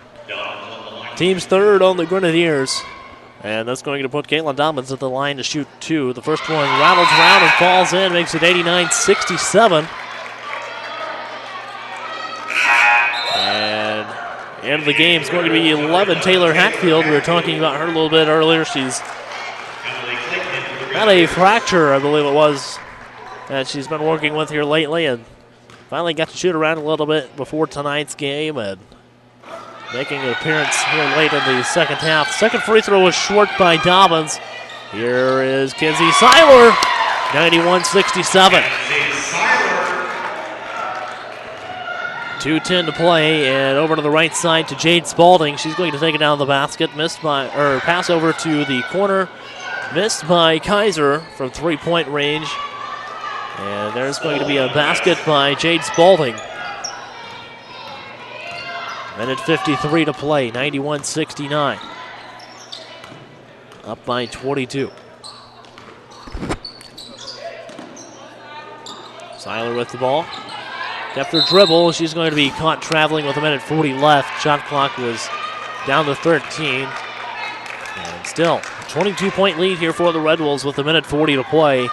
Speaker 1: Team's third on the Grenadiers. And that's going to put Caitlin Dobbins at the line to shoot 2. The first one rattles around and falls in, makes it 89-67. And the end of the game is going to be 11 Taylor Hatfield. We were talking about her a little bit earlier. She's had a fracture, I believe it was, that she's been working with here lately, and finally got to shoot around a little bit before tonight's game and making an appearance here late in the second half. Second free throw was short by Dobbins. Here is Kenzie Seiler. 91-67. 2:10 to play, and over to the right side to Jade Spalding. She's going to take it down the basket. Pass over to the corner. Missed by Kaiser from three-point range. And there's going to be a basket by Jade Spalding. Minute 53 to play, 91-69. Up by 22. Seiler with the ball. Kept her dribble. She's going to be caught traveling with a minute 40 left. Shot clock was down to 13. And still, 22-point lead here for the Red Wolves with a minute 40 to play.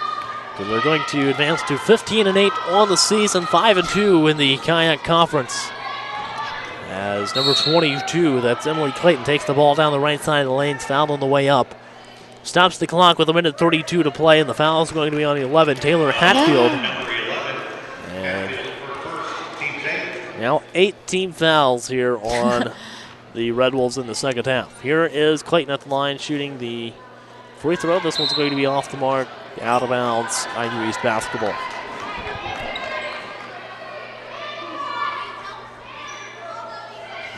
Speaker 1: So they're going to advance to 15-8 on the season, 5-2 in the Kayak Conference. As number 22, that's Emily Clayton, takes the ball down the right side of the lanes, fouled on the way up. Stops the clock with a minute 32 to play, and the foul is going to be on 11, Taylor Hatfield. And now 8 team fouls here on the Red Wolves in the second half. Here is Clayton at the line shooting the free throw. This one's going to be off the mark, out of bounds, IU East basketball.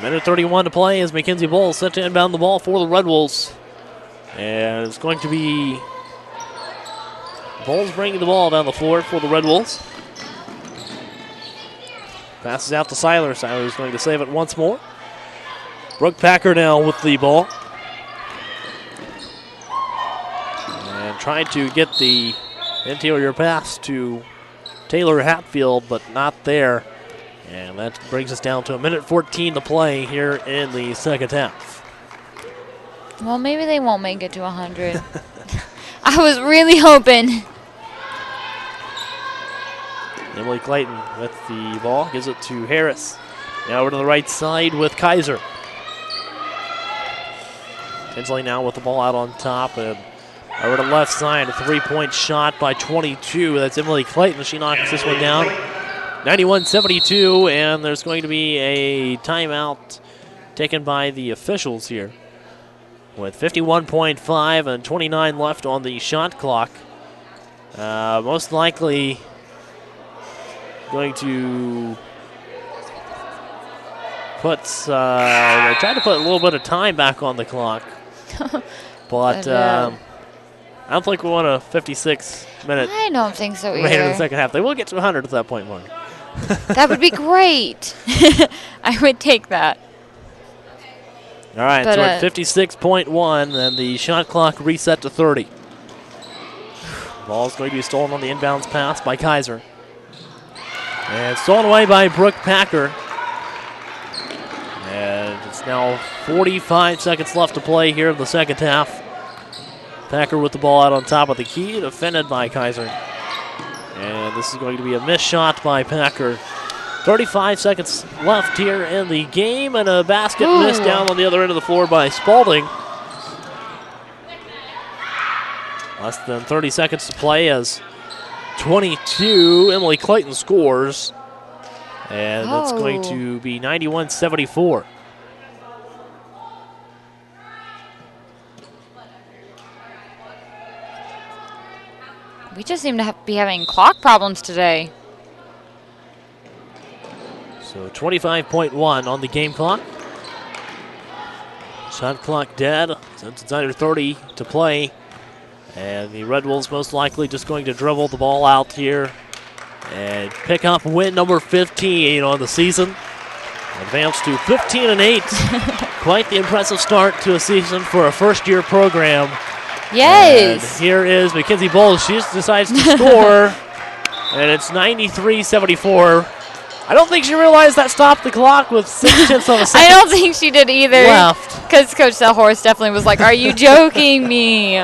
Speaker 1: Minute 31 to play as Mackenzie Bowles set to inbound the ball for the Red Wolves. And it's going to be Bowles bringing the ball down the floor for the Red Wolves. Passes out to Seiler. Seiler is going to save it once more. Brooke Packer now with the ball. And trying to get the interior pass to Taylor Hatfield, but not there. And that brings us down to a minute 14 to play here in the second half.
Speaker 2: Well, maybe they won't make it to 100. I was really hoping.
Speaker 1: Emily Clayton with the ball, gives it to Harris. Now over to the right side with Kaiser. Tinsley now with the ball out on top, and over to the left side, a three-point shot by 22. That's Emily Clayton. She knocks this one down. 91-72, and there's going to be a timeout taken by the officials here with 51.5 and 29 left on the shot clock. Most likely going to put, they tried to put a little bit of time back on the clock, but I don't think we want a 56-minute.
Speaker 2: I don't think so either.
Speaker 1: Remainder in the second half. They will get to 100 at that point, Mark.
Speaker 2: That would be great. I would take that.
Speaker 1: All right, so at 56.1, and the shot clock reset to 30. Ball's going to be stolen on the inbounds pass by Kaiser. And stolen away by Brooke Packer. And it's now 45 seconds left to play here in the second half. Packer with the ball out on top of the key, defended by Kaiser. And this is going to be a missed shot by Packer. 35 seconds left here in the game, and a basket missed down on the other end of the floor by Spalding. Less than 30 seconds to play as 22, Emily Clayton scores. And that's going to be 91-74.
Speaker 2: We just seem to be having clock problems today.
Speaker 1: So 25.1 on the game clock. Shot clock dead since it's under 30 to play. And the Red Wolves most likely just going to dribble the ball out here and pick up win number 15 on the season. Advance to 15-8. Quite the impressive start to a season for a first-year program.
Speaker 2: Yes.
Speaker 1: And here is Mackenzie Bowles. She just decides to score, and it's 93-74. I don't think she realized that stopped the clock with 6/10 of a second.
Speaker 2: I don't think she did either.
Speaker 1: Left.
Speaker 2: Because Coach Selhorst definitely was like, are you joking me?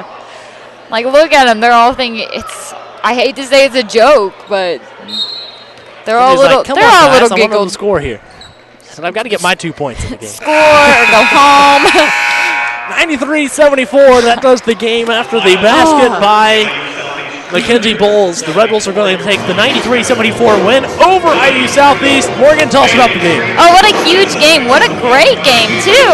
Speaker 2: Like, look at them. They're all thinking it's, I hate to say it's a joke, but they're all little,
Speaker 1: like,
Speaker 2: they're all little
Speaker 1: I
Speaker 2: giggled.
Speaker 1: want to score here. And I've got to get my 2 points in the game.
Speaker 2: Score or go home.
Speaker 1: 93-74, that does the game after the basket by Mackenzie Bowles. The Red Bulls are going to take the 93-74 win over IU Southeast. Morgan, tell us about the game.
Speaker 2: Oh, what a huge game. What a great game, too.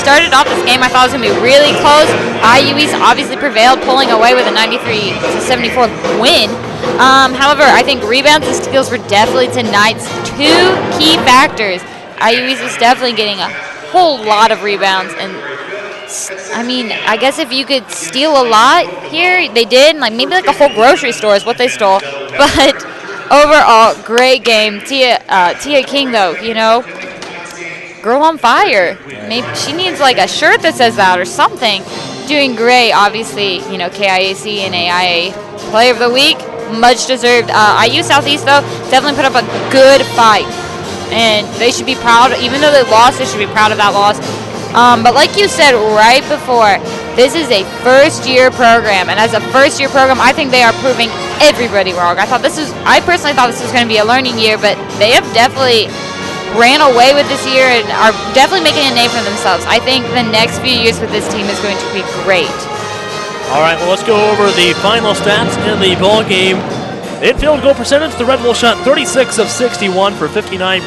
Speaker 2: Started off this game, I thought it was going to be really close. IU East obviously prevailed, pulling away with a 93-74 win. However, I think rebounds and steals were definitely tonight's two key factors. IU East is definitely getting a whole lot of rebounds, and I guess if you could steal a lot here, they did. Maybe a whole grocery store is what they stole. But overall, great game. Tia King, though, girl on fire. Maybe she needs a shirt that says that or something. Doing great, obviously. KIAC and AIA Player of the Week, much deserved. IU Southeast, though, definitely put up a good fight, and they should be proud. Even though they lost, they should be proud of that loss. But like you said right before, this is a first-year program, and as a first-year program, I think they are proving everybody wrong. I personally thought this was going to be a learning year, but they have definitely ran away with this year and are definitely making a name for themselves. I think the next few years with this team is going to be great.
Speaker 1: All right, well, let's go over the final stats in the ball game. In field goal percentage, the Red Bulls shot 36 of 61 for 59%,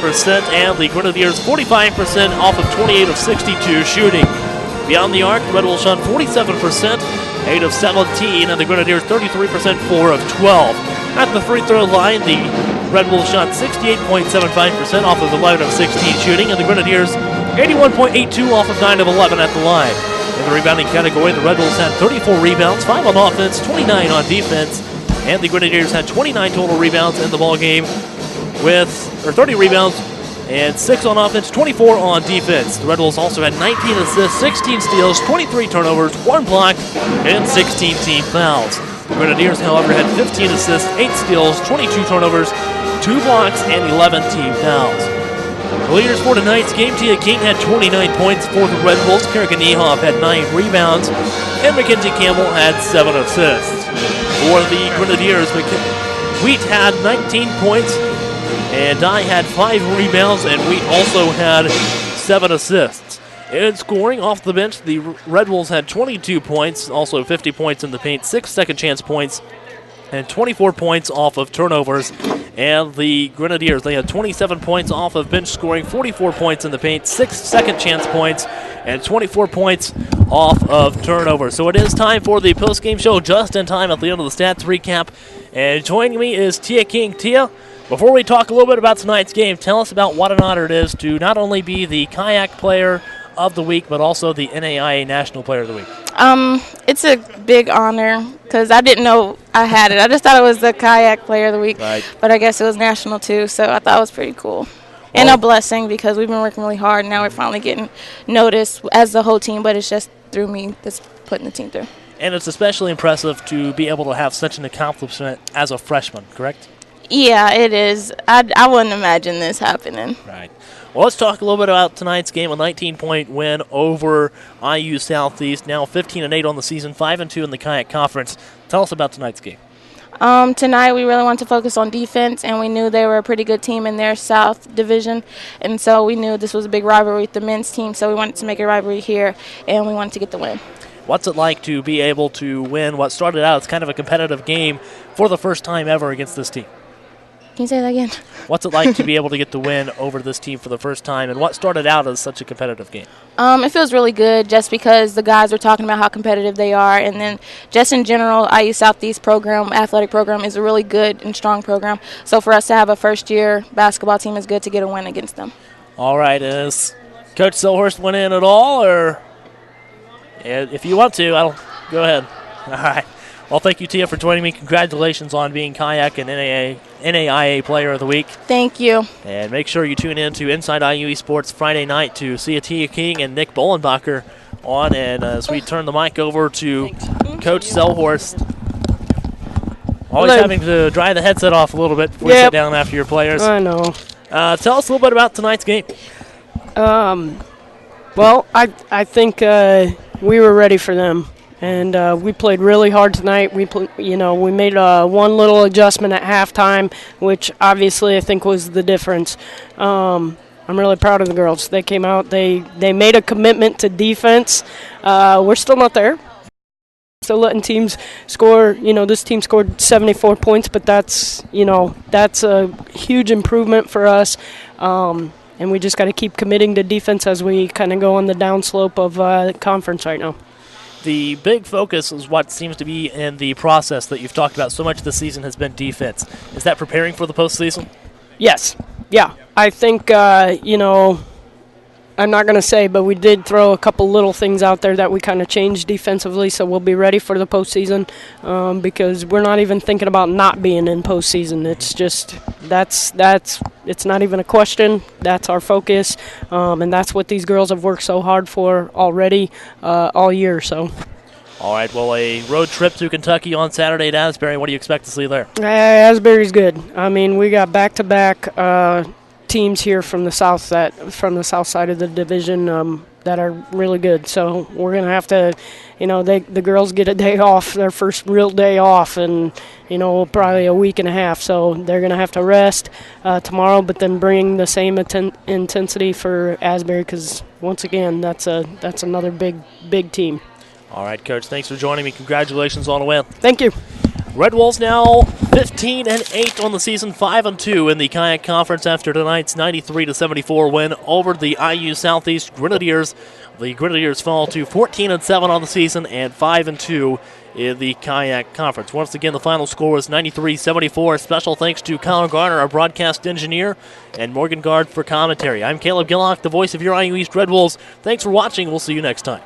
Speaker 1: and the Grenadiers 45% off of 28 of 62 shooting. Beyond the arc, the Red Bulls shot 47%, 8 of 17, and the Grenadiers 33%, 4 of 12. At the free throw line, the Red Bulls shot 68.75% off of 11 of 16 shooting, and the Grenadiers 81.82 off of 9 of 11 at the line. In the rebounding category, the Red Bulls had 34 rebounds, 5 on offense, 29 on defense, and the Grenadiers had 29 total rebounds in the ball game with 30 rebounds and 6 on offense, 24 on defense. The Red Bulls also had 19 assists, 16 steals, 23 turnovers, 1 block, and 16 team fouls. The Grenadiers, however, had 15 assists, 8 steals, 22 turnovers, 2 blocks, and 11 team fouls. The leaders for tonight's game, Tia King had 29 points for the Red Bulls, Karika Niehoff had 9 rebounds, and Mackenzie Campbell had 7 assists. For the Grenadiers, Wheat had 19 points, and Dye had 5 rebounds, and Wheat also had 7 assists. In scoring off the bench, the Red Bulls had 22 points, also 50 points in the paint, 6 second chance points, and 24 points off of turnovers. And the Grenadiers, they had 27 points off of bench scoring, 44 points in the paint, 6 second chance points, and 24 points off of turnovers. So it is time for the post-game show, just in time at the end of the stats recap. And joining me is Tia King. Tia, before we talk a little bit about tonight's game, tell us about what an honor it is to not only be the kayak player of the week, but also the NAIA National Player of the Week.
Speaker 15: It's a big honor because I didn't know I had it. I just thought it was the kayak player of the week,
Speaker 1: right.
Speaker 15: But I guess it was national too, so I thought it was pretty cool. And a blessing because we've been working really hard. Now we're finally getting noticed as the whole team, but it's just through me that's putting the team through.
Speaker 1: And it's especially impressive to be able to have such an accomplishment as a freshman, correct?
Speaker 15: Yeah, it is. I wouldn't imagine this happening.
Speaker 1: Right. Well, let's talk a little bit about tonight's game. A 19-point win over IU Southeast. Now 15-8 on the season, 5-2 in the Kayak Conference. Tell us about tonight's game.
Speaker 15: Tonight we really wanted to focus on defense, and we knew they were a pretty good team in their South Division, and so we knew this was a big rivalry with the men's team, so we wanted to make a rivalry here, and we wanted to get the win.
Speaker 1: What's it like to be able to win what started out as kind of a competitive game for the first time ever against this team?
Speaker 15: Can you say that again?
Speaker 1: What's it like to be able to get the win over this team for the first time, and what started out as such a competitive game?
Speaker 15: It feels really good just because the guys were talking about how competitive they are, and then just in general, IU Southeast program, athletic program, is a really good and strong program. So for us to have a first-year basketball team is good to get a win against them.
Speaker 1: All right, is Coach Silhurst went in at all, or if you want to, I'll go ahead. All right. Well, thank you, Tia, for joining me. Congratulations on being Kayak and NAIA Player of the Week.
Speaker 15: Thank you.
Speaker 1: And make sure you tune in to Inside IU Sports Friday night to see Tia King and Nick Bollenbacher on. And as we turn the mic over to Coach Zellhorst, always having to dry the headset off a little bit before you sit down after your players.
Speaker 7: I know.
Speaker 1: Tell us a little bit about tonight's game.
Speaker 7: Well, I think we were ready for them. And we played really hard tonight. We made one little adjustment at halftime, which obviously I think was the difference. I'm really proud of the girls. They came out. They made a commitment to defense. We're still not there. So letting teams score, this team scored 74 points, but that's a huge improvement for us. And we just got to keep committing to defense as we kind of go on the downslope of the conference right now.
Speaker 1: The big focus is what seems to be in the process that you've talked about so much this season has been defense. Is that preparing for the postseason?
Speaker 7: Yes. Yeah. I think, I'm not going to say, but we did throw a couple little things out there that we kind of changed defensively, so we'll be ready for the postseason because we're not even thinking about not being in postseason. It's just it's not even a question. That's our focus, and that's what these girls have worked so hard for already all year. So.
Speaker 1: All right, well, a road trip to Kentucky on Saturday at Asbury. What do you expect to see there?
Speaker 7: Asbury's good. I mean, we got back-to-back teams here from the south side of the division that are really good. So we're gonna have to, the girls get a day off, their first real day off, and probably a week and a half. So they're gonna have to rest tomorrow, but then bring the same intensity for Asbury because once again, that's another big team.
Speaker 1: All right, Coach. Thanks for joining me. Congratulations on a win.
Speaker 7: Thank you.
Speaker 1: Red Wolves now 15-8 on the season, 5-2 in the Kayak Conference after tonight's 93-74 win over the IU Southeast Grenadiers. The Grenadiers fall to 14-7 on the season and 5-2 in the Kayak Conference. Once again, the final score is 93-74. Special thanks to Kyle Garner, our broadcast engineer, and Morgan Gard for commentary. I'm Caleb Gillock, the voice of your IU East Red Wolves. Thanks for watching. We'll see you next time.